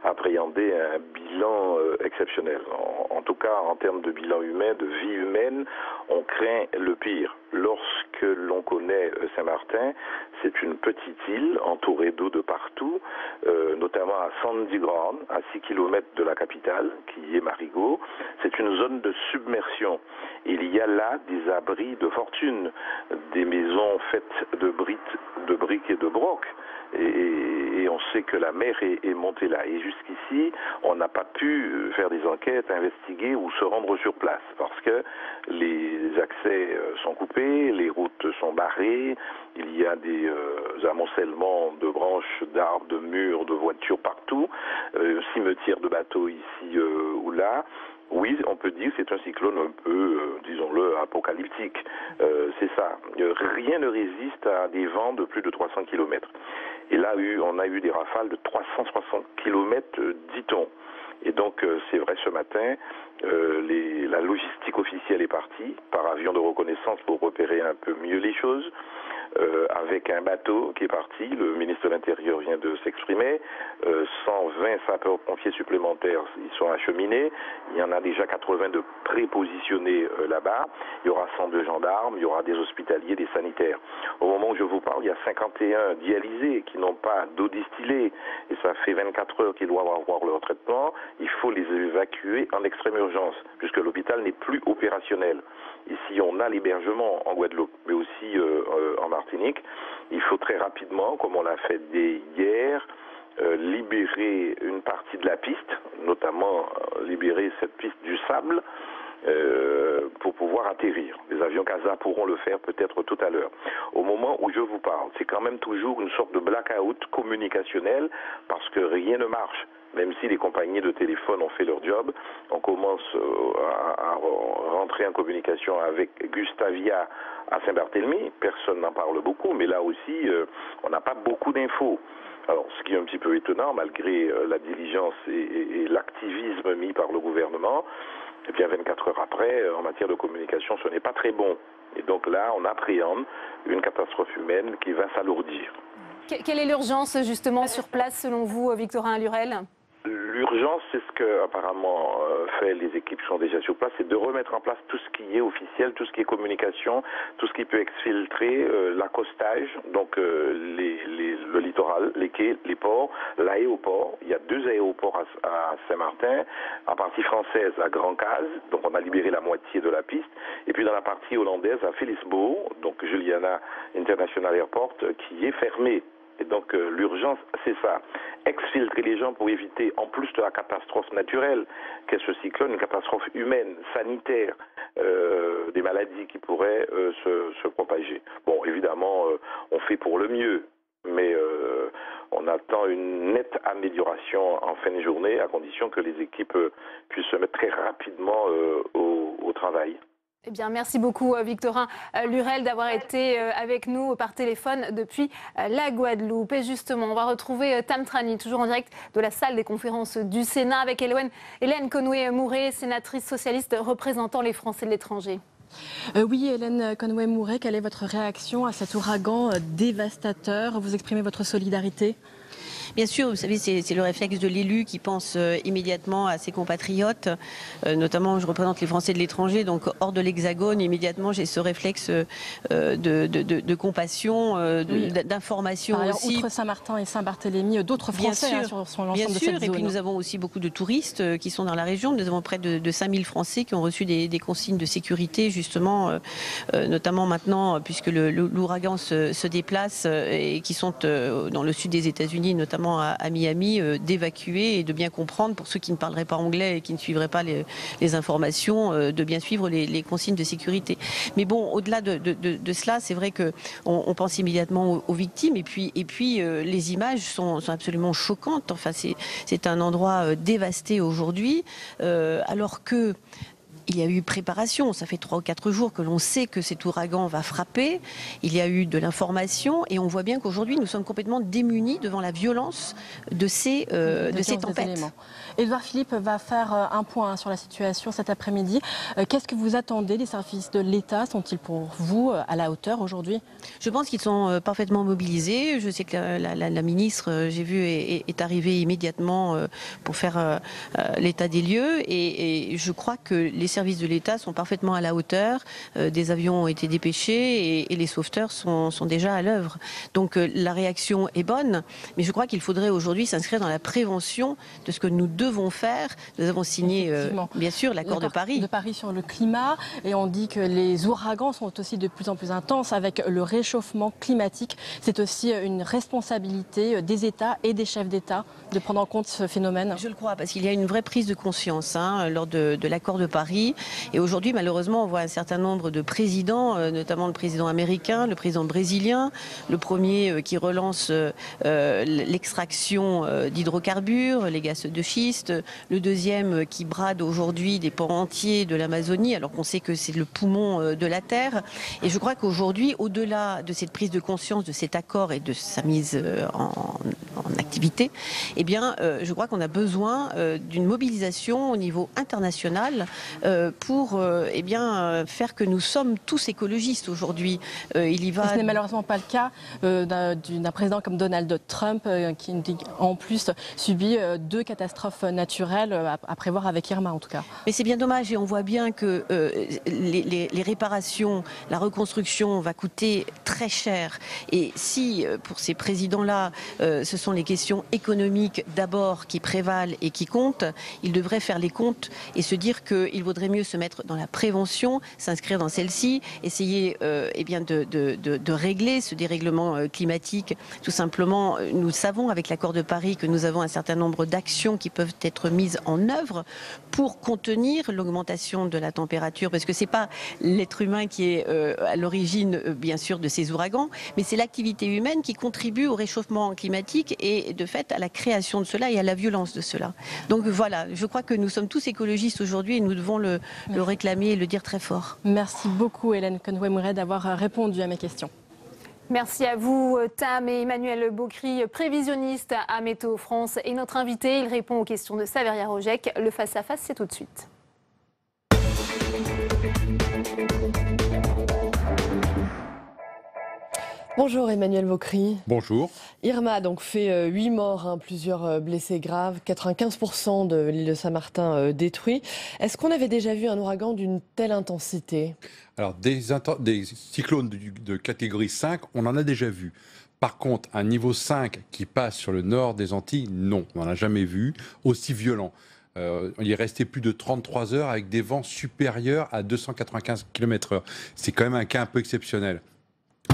appréhender un bilan exceptionnel. En tout cas, en termes de bilan humain, de vie humaine, on craint le pire. Lorsque l'on connaît Saint-Martin, c'est une petite île entourée d'eau de partout, notamment à Sandy Ground, à 6 km de la capitale, qui est Marigot. C'est une zone de submersion. Il y a là des abris de fortune, des maisons faites de briques et de brocs. Et on sait que la mer est montée là. Et jusqu'ici, on n'a pas pu faire des enquêtes, investiguer ou se rendre sur place parce que les accès sont coupés, les routes sont barrées, il y a des amoncellements de branches, d'arbres, de murs, de voitures partout, cimetières de bateaux ici ou là. Oui, on peut dire que c'est un cyclone un peu, disons-le, apocalyptique. C'est ça. Rien ne résiste à des vents de plus de 300 km. Et là, on a eu des rafales de 360 km, dit-on. Et donc, c'est vrai, ce matin, la logistique officielle est partie par avion de reconnaissance pour repérer un peu mieux les choses. Avec un bateau qui est parti, le ministre de l'Intérieur vient de s'exprimer, 120 sapeurs-pompiers supplémentaires ils sont acheminés, il y en a déjà 80 de prépositionnés là-bas, il y aura 102 gendarmes, il y aura des hospitaliers, des sanitaires. Au moment où je vous parle, il y a 51 dialysés qui n'ont pas d'eau distillée et ça fait 24 heures qu'ils doivent avoir leur traitement, il faut les évacuer en extrême urgence puisque l'hôpital n'est plus opérationnel. Ici, on a l'hébergement en Guadeloupe, mais aussi en Martinique. Il faut très rapidement, comme on l'a fait dès hier, libérer une partie de la piste, notamment libérer cette piste du sable pour pouvoir atterrir. Les avions CASA pourront le faire peut-être tout à l'heure. Au moment où je vous parle, c'est quand même toujours une sorte de blackout communicationnel parce que rien ne marche. Même si les compagnies de téléphone ont fait leur job, on commence à rentrer en communication avec Gustavia à Saint-Barthélemy. Personne n'en parle beaucoup, mais là aussi, on n'a pas beaucoup d'infos. Alors, ce qui est un petit peu étonnant, malgré la diligence et l'activisme mis par le gouvernement, et bien 24 heures après, en matière de communication, ce n'est pas très bon. Et donc là, on appréhende une catastrophe humaine qui va s'alourdir. Quelle est l'urgence justement sur place selon vous, Victorin Lurel ? L'urgence, c'est ce que apparemment fait les équipes qui sont déjà sur place, c'est de remettre en place tout ce qui est officiel, tout ce qui est communication, tout ce qui peut exfiltrer, l'accostage, donc le littoral, les quais, les ports, l'aéroport. Il y a 2 aéroports à Saint-Martin, en partie française à Grand-Case, donc on a libéré la moitié de la piste, et puis dans la partie hollandaise à Felicebourg, donc Juliana International Airport, qui est fermée. Et donc l'urgence, c'est ça. Exfiltrer les gens pour éviter, en plus de la catastrophe naturelle qu'est ce cyclone, une catastrophe humaine, sanitaire, des maladies qui pourraient se propager. Bon, évidemment, on fait pour le mieux, mais on attend une nette amélioration en fin de journée, à condition que les équipes puissent se mettre très rapidement au travail. Eh bien, merci beaucoup, Victorin Lurel, d'avoir été avec nous par téléphone depuis la Guadeloupe. Et justement, on va retrouver Tam Trani, toujours en direct de la salle des conférences du Sénat, avec Hélène Conway-Mouret, sénatrice socialiste représentant les Français de l'étranger. Oui, Hélène Conway-Mouret, quelle est votre réaction à cet ouragan dévastateur? Vous exprimez votre solidarité? Bien sûr, vous savez, c'est le réflexe de l'élu qui pense immédiatement à ses compatriotes, notamment je représente les Français de l'étranger, donc hors de l'Hexagone, immédiatement j'ai ce réflexe de compassion, d'information aussi. Outre Saint-Martin et Saint-Barthélemy, d'autres Français sur l'ensemble de cette zone. Et puis nous avons aussi beaucoup de touristes qui sont dans la région. Nous avons près de 5000 Français qui ont reçu des consignes de sécurité, justement, notamment maintenant, puisque l'ouragan se déplace et qui sont dans le sud des États-Unis, notamment notamment à Miami, d'évacuer et de bien comprendre, pour ceux qui ne parleraient pas anglais et qui ne suivraient pas les informations, de bien suivre les consignes de sécurité. Mais bon, au-delà de cela, c'est vrai qu'on pense immédiatement aux victimes, et puis les images sont absolument choquantes. Enfin, c'est un endroit dévasté aujourd'hui, alors que il y a eu préparation, ça fait 3 ou 4 jours que l'on sait que cet ouragan va frapper, il y a eu de l'information et on voit bien qu'aujourd'hui nous sommes complètement démunis devant la violence de ces tempêtes. Édouard Philippe va faire un point sur la situation cet après-midi. Qu'est-ce que vous attendez des services de l'État? Sont-ils pour vous à la hauteur aujourd'hui? Je pense qu'ils sont parfaitement mobilisés. Je sais que la ministre, j'ai vu, est arrivée immédiatement pour faire l'état des lieux et je crois que les services de l'État sont parfaitement à la hauteur. Des avions ont été dépêchés et les sauveteurs sont déjà à l'œuvre. Donc la réaction est bonne, mais je crois qu'il faudrait aujourd'hui s'inscrire dans la prévention de ce que nous devons faire. Nous avons signé, bien sûr, l'accord de Paris. De Paris sur le climat, et on dit que les ouragans sont aussi de plus en plus intenses avec le réchauffement climatique. C'est aussi une responsabilité des États et des chefs d'État de prendre en compte ce phénomène. Je le crois, parce qu'il y a une vraie prise de conscience lors de l'accord de Paris. Et aujourd'hui, malheureusement, on voit un certain nombre de présidents, notamment le président américain, le président brésilien, le premier qui relance l'extraction d'hydrocarbures, les gaz de schiste, le deuxième qui brade aujourd'hui des pans entiers de l'Amazonie, alors qu'on sait que c'est le poumon de la Terre. Et je crois qu'aujourd'hui, au-delà de cette prise de conscience de cet accord et de sa mise en activité, eh bien, je crois qu'on a besoin d'une mobilisation au niveau international pour eh bien, faire que nous sommes tous écologistes aujourd'hui. Il y va... Ce n'est malheureusement pas le cas d'un président comme Donald Trump qui en plus subit 2 catastrophes naturelles à prévoir avec Irma en tout cas. Mais c'est bien dommage et on voit bien que les réparations, la reconstruction va coûter très cher. Et si pour ces présidents-là, ce sont les questions économiques d'abord qui prévalent et qui comptent, ils devraient faire les comptes et se dire qu'il vaudrait mieux se mettre dans la prévention, s'inscrire dans celle-ci, essayer eh bien de régler ce dérèglement climatique. Tout simplement, nous savons avec l'accord de Paris que nous avons un certain nombre d'actions qui peuvent être mises en œuvre pour contenir l'augmentation de la température, parce que c'est pas l'être humain qui est à l'origine, bien sûr, de ces ouragans, mais c'est l'activité humaine qui contribue au réchauffement climatique et de fait à la création de cela et à la violence de cela. Donc voilà, je crois que nous sommes tous écologistes aujourd'hui et nous devons le réclamer et le dire très fort. Merci beaucoup Hélène Conway-Mouret d'avoir répondu à mes questions. Merci à vous, Tam et Emmanuel Bocry, prévisionniste à Météo France. Et notre invité, il répond aux questions de Saveria Rojek. Le face-à-face, c'est tout de suite. Bonjour Emmanuel Bocry. Bonjour. Irma a donc fait 8 morts, plusieurs blessés graves, 95% de l'île de Saint-Martin détruit. Est-ce qu'on avait déjà vu un ouragan d'une telle intensité? Alors des cyclones de catégorie 5, on en a déjà vu. Par contre, un niveau 5 qui passe sur le nord des Antilles, non, on n'en a jamais vu aussi violent. Il est resté plus de 33 heures avec des vents supérieurs à 295 km/h. C'est quand même un cas un peu exceptionnel.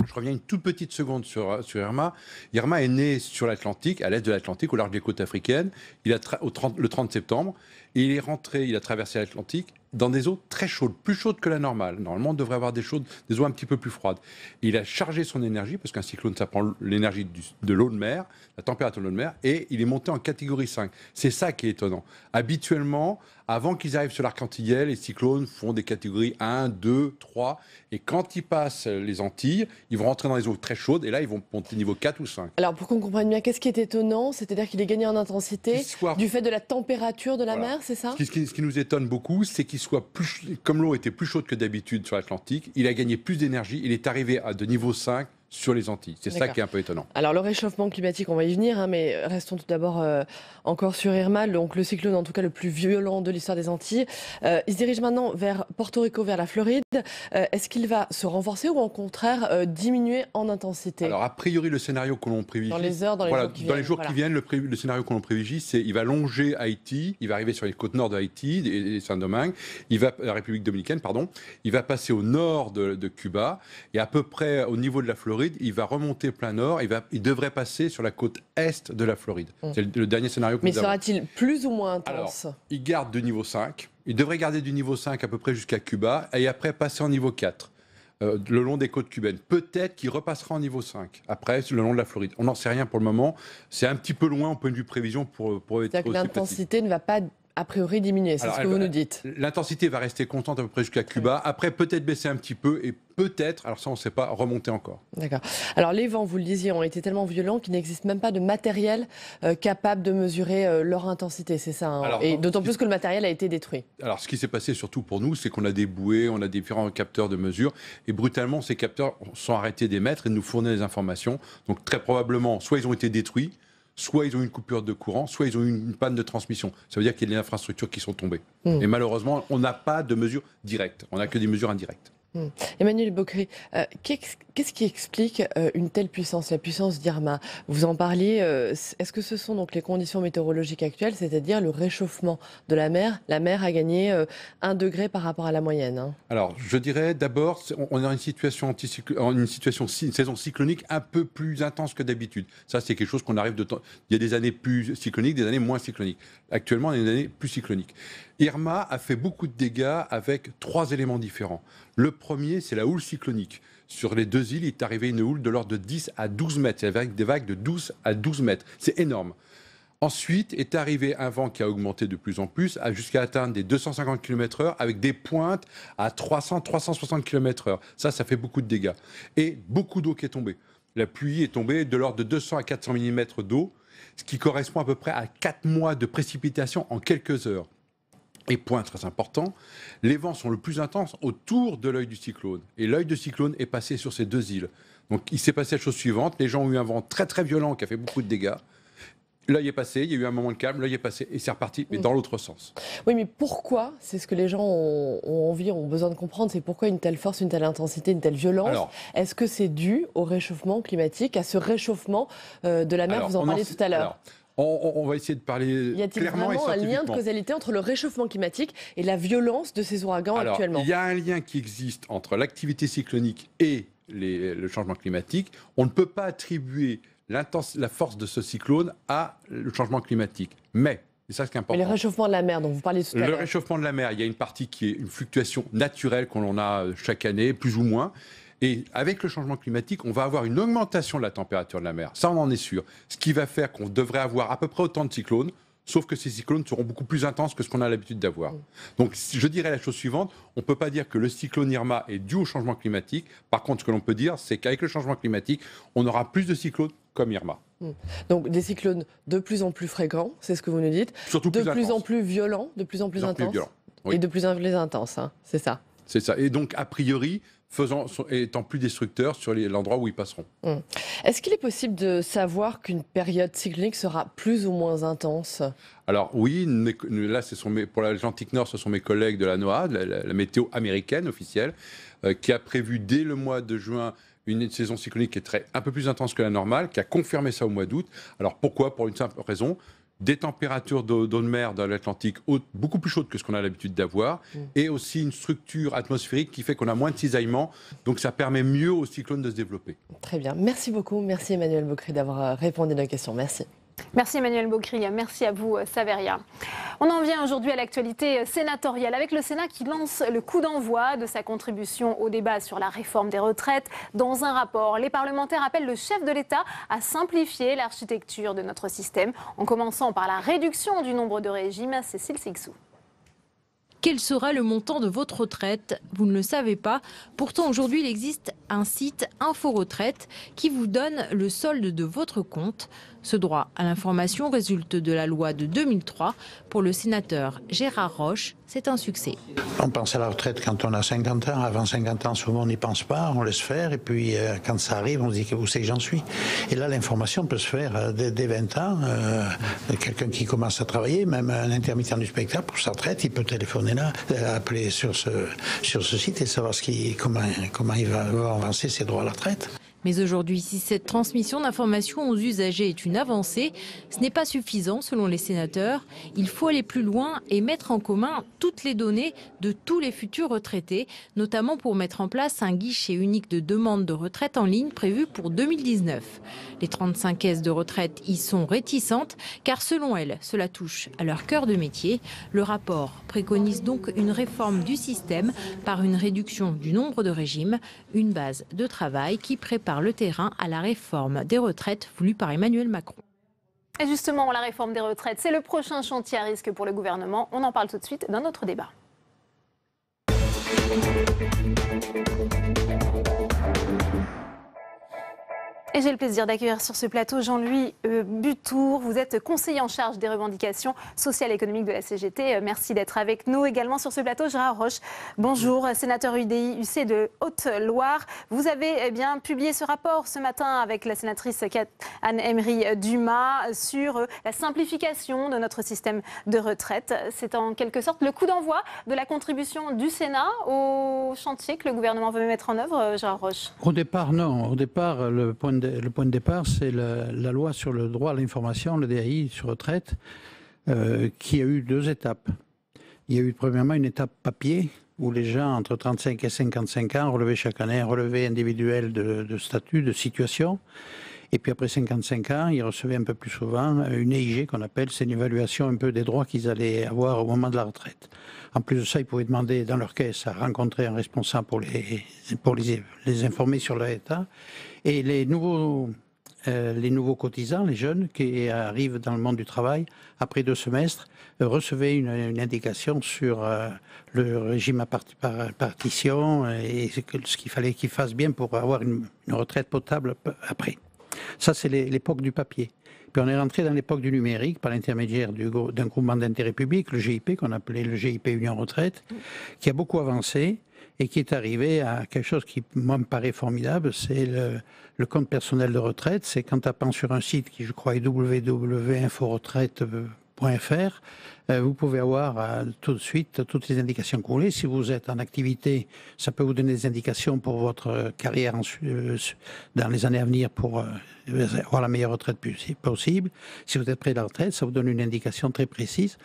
Je reviens une toute petite seconde sur Irma. Irma est né sur l'Atlantique, à l'est de l'Atlantique, au large des côtes africaines, le 30 septembre. Et il est rentré, il a traversé l'Atlantique dans des eaux très chaudes, plus chaudes que la normale. Normalement, on devrait avoir des eaux un petit peu plus froides. Et il a chargé son énergie, parce qu'un cyclone, ça prend l'énergie de l'eau de mer, la température de l'eau de mer, et il est monté en catégorie 5. C'est ça qui est étonnant. Habituellement, avant qu'ils arrivent sur l'arc antillais, les cyclones font des catégories 1, 2, 3. Et quand ils passent les Antilles, ils vont rentrer dans les eaux très chaudes, et là, ils vont monter niveau 4 ou 5. Alors, pour qu'on comprenne bien, qu'est-ce qui est étonnant? C'est-à-dire qu'il est gagné en intensité du fait de la température de la mer, c'est ça? Ce qui nous étonne beaucoup, c'est qu'il soit comme l'eau était plus chaude que d'habitude sur l'Atlantique, il a gagné plus d'énergie, il est arrivé à de niveau 5 sur les Antilles. C'est ça qui est un peu étonnant. Alors le réchauffement climatique, on va y venir, mais restons tout d'abord encore sur Irma, donc le cyclone en tout cas le plus violent de l'histoire des Antilles. Il se dirige maintenant vers Porto Rico, vers la Floride. Est-ce qu'il va se renforcer ou au contraire diminuer en intensité? Alors a priori le scénario que l'on privilégie... Dans les heures, dans les jours qui viennent. Le scénario que l'on privilégie, c'est qu'il va longer Haïti, il va arriver sur les côtes nord de Haïti et Saint-Domingue, la République dominicaine, pardon, il va passer au nord de Cuba et à peu près au niveau de la Floride, Floride, il va remonter plein nord, il devrait passer sur la côte est de la Floride. C'est le dernier scénario que Mais nous avons. sera-t-il plus ou moins intense? Alors, il garde du niveau 5, il devrait garder du niveau 5 à peu près jusqu'à Cuba, et après passer en niveau 4. Le long des côtes cubaines. Peut-être qu'il repassera en niveau 5, après, le long de la Floride. On n'en sait rien pour le moment. C'est un petit peu loin au point de vue prévision pour être C'est-à-dire que l'intensité ne va pas, a priori, diminuer, c'est ce que vous nous dites. L'intensité va rester constante à peu près jusqu'à Cuba. Après, peut-être baisser un petit peu et peut-être, alors ça on ne sait pas, remonter encore. D'accord. Alors les vents, vous le disiez, ont été tellement violents qu'il n'existe même pas de matériel capable de mesurer leur intensité, c'est ça, hein. Alors, et d'autant plus que le matériel a été détruit. Alors ce qui s'est passé surtout pour nous, c'est qu'on a des bouées, on a différents capteurs de mesure, et brutalement ces capteurs sont arrêtés d'émettre et de nous fournir des informations. Donc très probablement, soit ils ont été détruits, soit ils ont eu une coupure de courant, soit ils ont eu une panne de transmission. Ça veut dire qu'il y a des infrastructures qui sont tombées. Et malheureusement, on n'a pas de mesures directes, on n'a que des mesures indirectes. Emmanuel Bockris, qu'est-ce qui explique une telle puissance, la puissance d'Irma? Vous en parliez, est-ce que ce sont donc les conditions météorologiques actuelles, c'est-à-dire le réchauffement de la mer? La mer a gagné 1 degré par rapport à la moyenne, hein. Alors, je dirais d'abord, on est dans une situation saison cyclonique un peu plus intense que d'habitude. Ça, c'est quelque chose qu'on arrive de temps. Il y a des années plus cycloniques, des années moins cycloniques. Actuellement, on est dans des années plus cycloniques. Irma a fait beaucoup de dégâts avec 3 éléments différents. Le premier, c'est la houle cyclonique. Sur les 2 îles, il est arrivé une houle de l'ordre de 10 à 12 mètres. C'est avec des vagues de 12 à 12 mètres. C'est énorme. Ensuite est arrivé un vent qui a augmenté de plus en plus, jusqu'à atteindre des 250 km/h, avec des pointes à 300-360 km/h. Ça fait beaucoup de dégâts. Et beaucoup d'eau qui est tombée. La pluie est tombée de l'ordre de 200 à 400 mm d'eau, ce qui correspond à peu près à 4 mois de précipitations en quelques heures. Et point très important, les vents sont le plus intenses autour de l'œil du cyclone. Et l'œil du cyclone est passé sur ces 2 îles. Donc il s'est passé la chose suivante, les gens ont eu un vent très très violent qui a fait beaucoup de dégâts. L'œil est passé, il y a eu un moment de calme, l'œil est passé et c'est reparti, mais dans l'autre sens. Oui, mais pourquoi? C'est ce que les gens ont envie, ont besoin de comprendre, c'est pourquoi une telle force, une telle intensité, une telle violence. Est-ce que c'est dû au réchauffement climatique, à ce réchauffement de la mer? Vous en parliez tout à l'heure. On va essayer de parler clairement et scientifiquement. Y a-t-il vraiment un lien de causalité entre le réchauffement climatique et la violence de ces ouragans actuellement? Il y a un lien qui existe entre l'activité cyclonique et le changement climatique. On ne peut pas attribuer la force de ce cyclone à le changement climatique. Mais, c'est ça ce qui est important. Mais le réchauffement de la mer dont vous parliez tout à l'heure. Le réchauffement de la mer, il y a une partie qui est une fluctuation naturelle qu'on a chaque année, plus ou moins. Et avec le changement climatique, on va avoir une augmentation de la température de la mer. Ça, on en est sûr. Ce qui va faire qu'on devrait avoir à peu près autant de cyclones, sauf que ces cyclones seront beaucoup plus intenses que ce qu'on a l'habitude d'avoir. Donc, je dirais la chose suivante, on ne peut pas dire que le cyclone Irma est dû au changement climatique. Par contre, ce que l'on peut dire, c'est qu'avec le changement climatique, on aura plus de cyclones comme Irma. Donc, des cyclones de plus en plus fréquents, c'est ce que vous nous dites. Surtout de plus en plus violents, de plus en plus intenses. Et de plus en plus intenses, hein, c'est ça. C'est ça. Et donc, a priori, étant plus destructeurs sur l'endroit où ils passeront. Est-ce qu'il est possible de savoir qu'une période cyclonique sera plus ou moins intense? Alors oui, là, pour l'Atlantique Nord, ce sont mes collègues de la NOAA, la météo américaine officielle, qui a prévu dès le mois de juin une saison cyclonique qui est un peu plus intense que la normale, qui a confirmé ça au mois d'août. Alors pourquoi? Pour une simple raison. Des températures d'eau de mer dans l'Atlantique beaucoup plus chaudes que ce qu'on a l'habitude d'avoir, et aussi une structure atmosphérique qui fait qu'on a moins de cisaillement, donc ça permet mieux aux cyclones de se développer. Très bien, merci beaucoup, merci Emmanuel Bockris d'avoir répondu à nos questions, merci. Merci Emmanuel Bockris, merci à vous Saveria. On en vient aujourd'hui à l'actualité sénatoriale avec le Sénat qui lance le coup d'envoi de sa contribution au débat sur la réforme des retraites. Dans un rapport, les parlementaires appellent le chef de l'État à simplifier l'architecture de notre système, en commençant par la réduction du nombre de régimes. Cécile Sixou. Quel sera le montant de votre retraite? Vous ne le savez pas. Pourtant, aujourd'hui, il existe un site Info Retraite qui vous donne le solde de votre compte. Ce droit à l'information résulte de la loi de 2003. Pour le sénateur Gérard Roche, c'est un succès. On pense à la retraite quand on a 50 ans. Avant 50 ans, souvent on n'y pense pas, on laisse faire. Et puis quand ça arrive, on se dit où c'est que j'en suis. Et là, l'information peut se faire dès 20 ans. Quelqu'un qui commence à travailler, même un intermittent du spectacle, pour sa retraite, il peut téléphoner là, appeler sur ce site et savoir comment il va avancer ses droits à la retraite. Mais aujourd'hui, si cette transmission d'informations aux usagers est une avancée, ce n'est pas suffisant selon les sénateurs. Il faut aller plus loin et mettre en commun toutes les données de tous les futurs retraités, notamment pour mettre en place un guichet unique de demande de retraite en ligne prévu pour 2019. Les 35 caisses de retraite y sont réticentes car selon elles, cela touche à leur cœur de métier. Le rapport préconise donc une réforme du système par une réduction du nombre de régimes, une base de travail qui prépare le terrain à la réforme des retraites voulue par Emmanuel Macron. Et justement, la réforme des retraites, c'est le prochain chantier à risque pour le gouvernement. On en parle tout de suite dans notre débat. Et j'ai le plaisir d'accueillir sur ce plateau Jean-Louis Butour. Vous êtes conseiller en charge des revendications sociales et économiques de la CGT. Merci d'être avec nous. Également sur ce plateau, Gérard Roche. Bonjour, sénateur UDI, UC de Haute-Loire. Vous avez publié ce rapport ce matin avec la sénatrice Anne-Emery Dumas sur la simplification de notre système de retraite. C'est en quelque sorte le coup d'envoi de la contribution du Sénat au chantier que le gouvernement veut mettre en œuvre, Gérard Roche. Au départ, non. Au départ, le point de départ, c'est la loi sur le droit à l'information, le DAI sur retraite, qui a eu 2 étapes. Il y a eu premièrement une étape papier, où les gens entre 35 et 55 ans relevaient chaque année un relevé individuel de statut, de situation. Et puis après 55 ans, ils recevaient un peu plus souvent une EIG qu'on appelle, c'est une évaluation un peu des droits qu'ils allaient avoir au moment de la retraite. En plus de ça, ils pouvaient demander dans leur caisse à rencontrer un responsable pour les informer sur leur état. Et les nouveaux cotisants, les jeunes qui arrivent dans le monde du travail, après 2 semestres, recevaient une indication sur le régime par partition et ce qu'il fallait qu'ils fassent bien pour avoir une retraite potable après. Ça, c'est l'époque du papier. Puis on est rentré dans l'époque du numérique par l'intermédiaire d'un groupement d'intérêt public, le GIP, qu'on appelait le GIP Union Retraite, qui a beaucoup avancé et qui est arrivé à quelque chose qui, moi, me paraît formidable, c'est le compte personnel de retraite. C'est qu'en tapant sur un site qui, je crois, est www.inforetraite.fr, vous pouvez avoir tout de suite toutes les indications que vous voulez. Si vous êtes en activité, ça peut vous donner des indications pour votre carrière dans les années à venir pour avoir la meilleure retraite possible. Si vous êtes près de la retraite, ça vous donne une indication très précise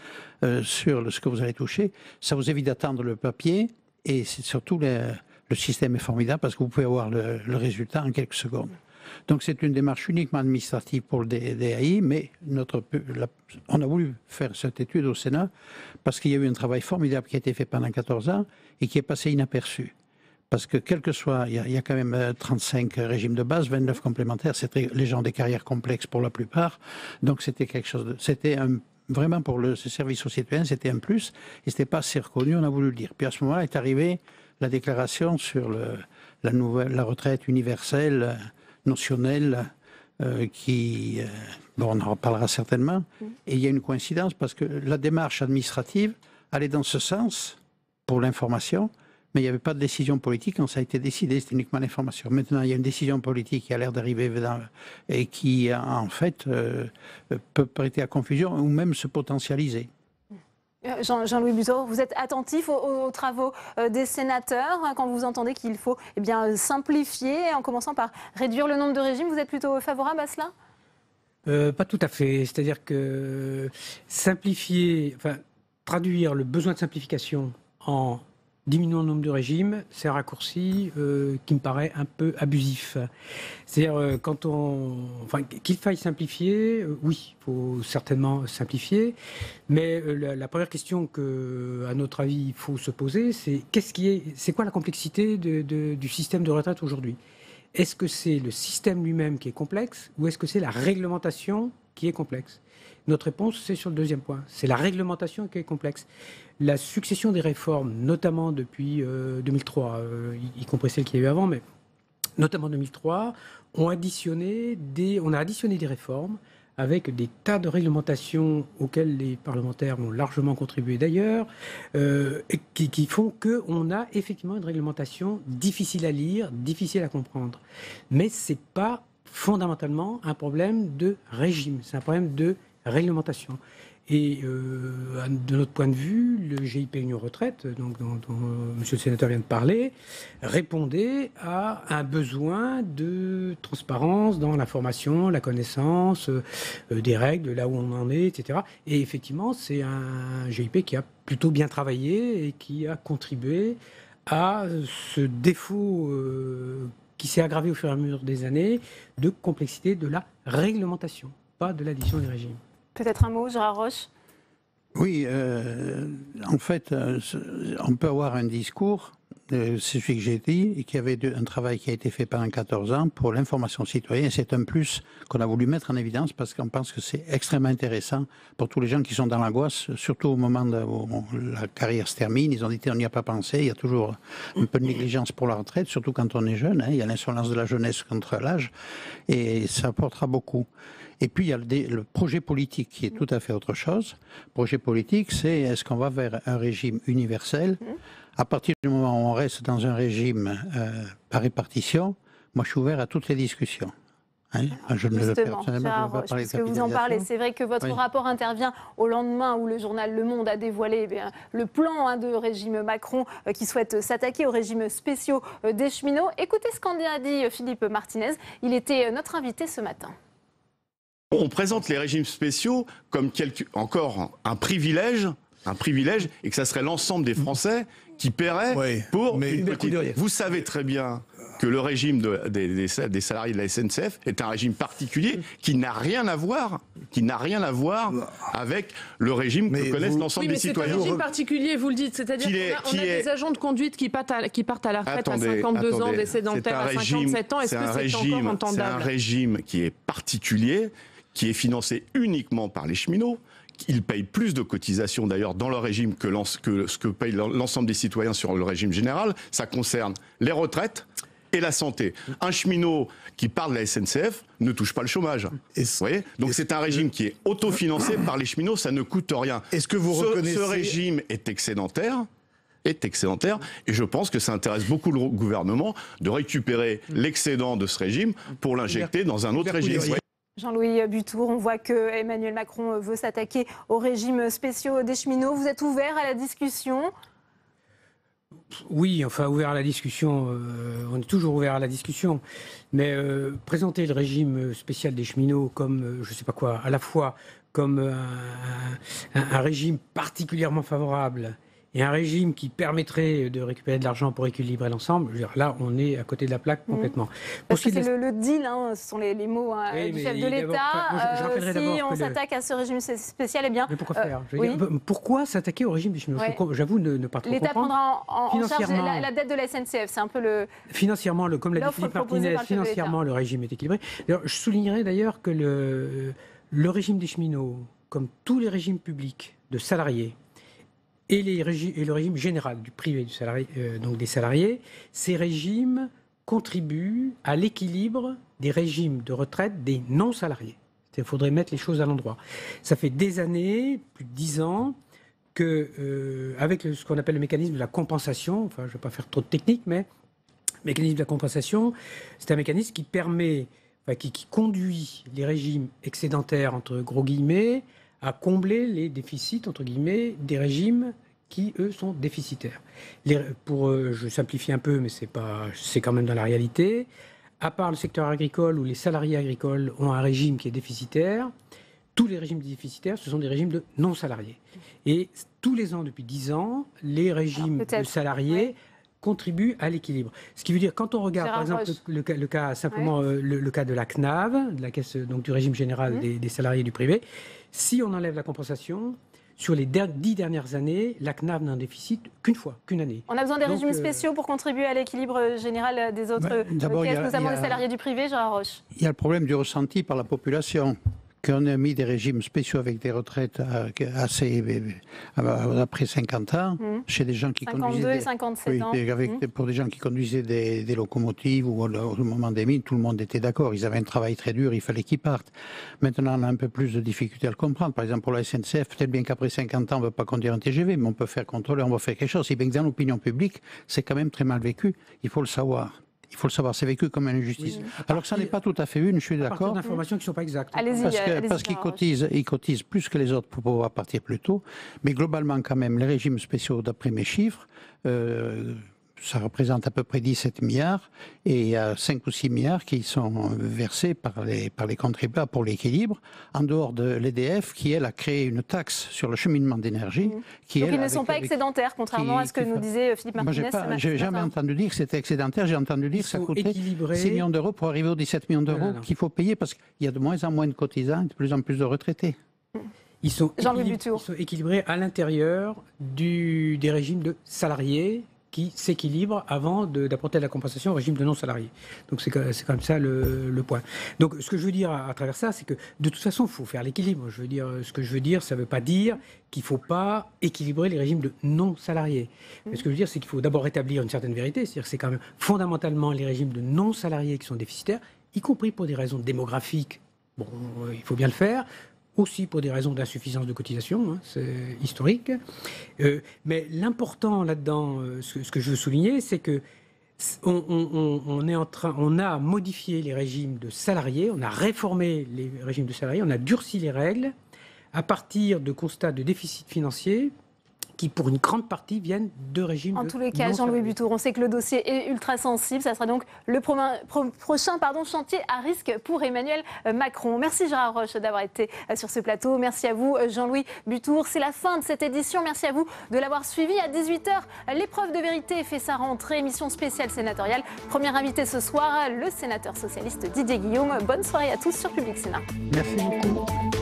sur ce que vous allez toucher. Ça vous évite d'attendre le papier et c'est surtout le système est formidable parce que vous pouvez avoir le résultat en quelques secondes. Donc c'est une démarche uniquement administrative pour le DAI, mais on a voulu faire cette étude au Sénat parce qu'il y a eu un travail formidable qui a été fait pendant 14 ans et qui est passé inaperçu. Parce que quel que soit, il y a quand même 35 régimes de base, 29 complémentaires, c'était les gens des carrières complexes pour la plupart. Donc c'était quelque chose vraiment pour le service sociétal, c'était un plus et c'était pas assez reconnu, on a voulu le dire. Puis à ce moment-là est arrivée la déclaration sur la retraite universelle, notionnelle, on en reparlera certainement. Et il y a une coïncidence parce que la démarche administrative allait dans ce sens pour l'information, mais il n'y avait pas de décision politique quand ça a été décidé, c'était uniquement l'information. Maintenant, il y a une décision politique qui a l'air d'arriver et qui, en fait, peut prêter à confusion ou même se potentialiser. Jean-Louis Butour, vous êtes attentif aux travaux des sénateurs quand vous entendez qu'il faut simplifier en commençant par réduire le nombre de régimes. Vous êtes plutôt favorable à cela ? Pas tout à fait. C'est-à-dire que traduire le besoin de simplification en diminuant le nombre de régimes, c'est un raccourci qui me paraît un peu abusif. C'est-à-dire qu'il faille simplifier, oui, il faut certainement simplifier, mais la première question que, à notre avis, il faut se poser, c'est c'est quoi la complexité du système de retraite aujourd'hui ? Est-ce que c'est le système lui-même qui est complexe ou est-ce que c'est la réglementation qui est complexe ? Notre réponse, c'est sur le deuxième point. C'est la réglementation qui est complexe. La succession des réformes, notamment depuis 2003, y compris celles qu'il y a eu avant, mais notamment 2003, on a additionné des réformes avec des tas de réglementations auxquelles les parlementaires ont largement contribué d'ailleurs, et qui font qu'on a effectivement une réglementation difficile à lire, difficile à comprendre. Mais ce n'est pas fondamentalement un problème de régime, c'est un problème de réglementation. Et de notre point de vue, le GIP Union Retraite, donc, dont Monsieur le Sénateur vient de parler, répondait à un besoin de transparence dans l'information, la connaissance des règles, de là où on en est, etc. Et effectivement, c'est un GIP qui a plutôt bien travaillé et qui a contribué à ce défaut qui s'est aggravé au fur et à mesure des années de complexité de la réglementation, pas de l'addition des régimes. Peut-être un mot, Gérard Roche? Oui, en fait, on peut avoir un discours, c'est celui que j'ai dit, et qu'il y avait un travail qui a été fait pendant 14 ans pour l'information citoyenne. C'est un plus qu'on a voulu mettre en évidence parce qu'on pense que c'est extrêmement intéressant pour tous les gens qui sont dans l'angoisse, surtout au moment où la carrière se termine. Ils ont dit on n'y a pas pensé, il y a toujours un peu de négligence pour la retraite, surtout quand on est jeune. Il y a l'insolence de la jeunesse contre l'âge, et ça apportera beaucoup. Et puis, il y a le projet politique qui est tout à fait autre chose. Le projet politique, c'est est-ce qu'on va vers un régime universel? À partir du moment où on reste dans un régime par répartition, moi, je suis ouvert à toutes les discussions. Justement, Gérard Roche, parce que vous en parlez, c'est vrai que votre rapport intervient au lendemain où le journal Le Monde a dévoilé le plan de régime Macron qui souhaite s'attaquer aux régimes spéciaux des cheminots. Écoutez ce qu'en a dit Philippe Martinez, il était notre invité ce matin. On présente les régimes spéciaux comme encore un privilège, et que ça serait l'ensemble des Français qui paieraient pour une petite... Vous savez très bien que le régime des salariés de la SNCF est un régime particulier qui n'a rien à voir, avec le régime que connaissent l'ensemble des citoyens. C'est un régime particulier, vous le dites, c'est-à-dire qu'on a des agents de conduite qui partent à la retraite à 52 ans, des sédentaires à 57 ans. Est-ce que c'est encore entendable? C'est un régime qui est particulier, qui est financé uniquement par les cheminots. Ils payent plus de cotisations d'ailleurs dans leur régime que ce que paye l'ensemble des citoyens sur le régime général. Ça concerne les retraites et la santé. Un cheminot qui part de la SNCF ne touche pas le chômage. Vous voyez ? Donc c'est un régime qui est autofinancé par les cheminots, ça ne coûte rien. Est-ce que vous reconnaissez... Ce régime est excédentaire. Et je pense que ça intéresse beaucoup le gouvernement de récupérer l'excédent de ce régime pour l'injecter dans un autre régime. Jean-Louis Butour, on voit que Emmanuel Macron veut s'attaquer aux régimes spéciaux des cheminots. Vous êtes ouvert à la discussion? Oui, enfin ouvert à la discussion, on est toujours ouvert à la discussion, mais présenter le régime spécial des cheminots comme, je ne sais pas quoi, à la fois comme un régime particulièrement favorable et un régime qui permettrait de récupérer de l'argent pour équilibrer l'ensemble, là on est à côté de la plaque complètement. Parce que c'est le deal, ce sont les mots du chef de l'État. Si on s'attaque à ce régime spécial, eh bien... Mais pourquoi faire pourquoi s'attaquer au régime des cheminots? J'avoue ne pas trop comprendre. L'État prendra en charge la dette de la SNCF, c'est un peu le... Financièrement, comme l'a dit Philippe Martinez, financièrement le régime est équilibré. Alors, je soulignerai d'ailleurs que le régime des cheminots, comme tous les régimes publics de salariés, et le régime général du privé du salarié, donc des salariés, ces régimes contribuent à l'équilibre des régimes de retraite des non-salariés. Il faudrait mettre les choses à l'endroit. Ça fait des années, plus de 10 ans, avec ce qu'on appelle le mécanisme de la compensation, enfin je ne vais pas faire trop de technique, mais le mécanisme de la compensation, c'est un mécanisme qui permet, qui conduit les régimes excédentaires, entre gros guillemets, à combler les déficits, entre guillemets, des régimes qui, eux, sont déficitaires. Je simplifie un peu, mais c'est quand même dans la réalité. À part le secteur agricole, où les salariés agricoles ont un régime qui est déficitaire, tous les régimes déficitaires, ce sont des régimes de non-salariés. Et tous les ans, depuis 10 ans, les régimes de salariés contribuent à l'équilibre. Ce qui veut dire, quand on regarde, par exemple, le cas de la CNAV, de la caisse donc, du régime général des salariés du privé, si on enlève la compensation, sur les 10 dernières années, la CNAV n'a un déficit qu'une année. On a besoin des régimes spéciaux pour contribuer à l'équilibre général des autres caisses, notamment des salariés du privé, Gérard Roche. Il y a le problème du ressenti par la population. Qu'on a mis des régimes spéciaux avec des retraites après 50 ans, chez des gens qui 52 et 57 ans. Pour des gens qui conduisaient des locomotives ou au moment des mines, tout le monde était d'accord. Ils avaient un travail très dur, il fallait qu'ils partent. Maintenant, on a un peu plus de difficulté à le comprendre. Par exemple, pour la SNCF, peut-être bien qu'après 50 ans, on ne veut pas conduire un TGV, mais on peut faire contrôler, on va faire quelque chose. Si bien que dans l'opinion publique, c'est quand même très mal vécu. Il faut le savoir. Il faut le savoir, c'est vécu comme une injustice. Oui. Alors que ça n'est pas tout à fait une, je suis d'accord. D'informations qui ne sont pas exactes. Parce qu'ils cotisent plus que les autres pour pouvoir partir plus tôt. Mais globalement, quand même, les régimes spéciaux, d'après mes chiffres, ça représente à peu près 17 milliards et il y a 5 ou 6 milliards qui sont versés par les contribuables pour l'équilibre, en dehors de l'EDF qui, elle, a créé une taxe sur le cheminement d'énergie. Donc ils ne sont pas excédentaires, contrairement à ce que nous disait Philippe Martinez. Je n'ai jamais entendu dire que c'était excédentaire, j'ai entendu dire que ça coûtait 6 millions d'euros pour arriver aux 17 millions d'euros qu'il faut payer parce qu'il y a de moins en moins de cotisants et de plus en plus de retraités. Ils sont équilibrés à l'intérieur des régimes de salariés qui s'équilibrent avant d'apporter de la compensation au régime de non-salariés. Donc c'est comme ça le point. Donc ce que je veux dire à travers ça, c'est que de toute façon, il faut faire l'équilibre. Ce que je veux dire, ça ne veut pas dire qu'il ne faut pas équilibrer les régimes de non-salariés. Mais ce que je veux dire, c'est qu'il faut d'abord établir une certaine vérité. C'est-à-dire que c'est quand même fondamentalement les régimes de non-salariés qui sont déficitaires, y compris pour des raisons démographiques. Bon, il faut bien le faire. Aussi pour des raisons d'insuffisance de cotisation, c'est historique. Mais l'important là-dedans, ce que je veux souligner, c'est que on a modifié les régimes de salariés, on a réformé les régimes de salariés, on a durci les règles à partir de constats de déficit financier qui, pour une grande partie, viennent de régimes en tous les cas, Jean-Louis Butour, on sait que le dossier est ultra sensible. Ça sera donc le prochain chantier à risque pour Emmanuel Macron. Merci Gérard Roche d'avoir été sur ce plateau. Merci à vous Jean-Louis Butour. C'est la fin de cette édition. Merci à vous de l'avoir suivi. À 18h, l'épreuve de vérité fait sa rentrée. Émission spéciale sénatoriale. Premier invité ce soir, le sénateur socialiste Didier Guillaume. Bonne soirée à tous sur Public Sénat. Merci beaucoup.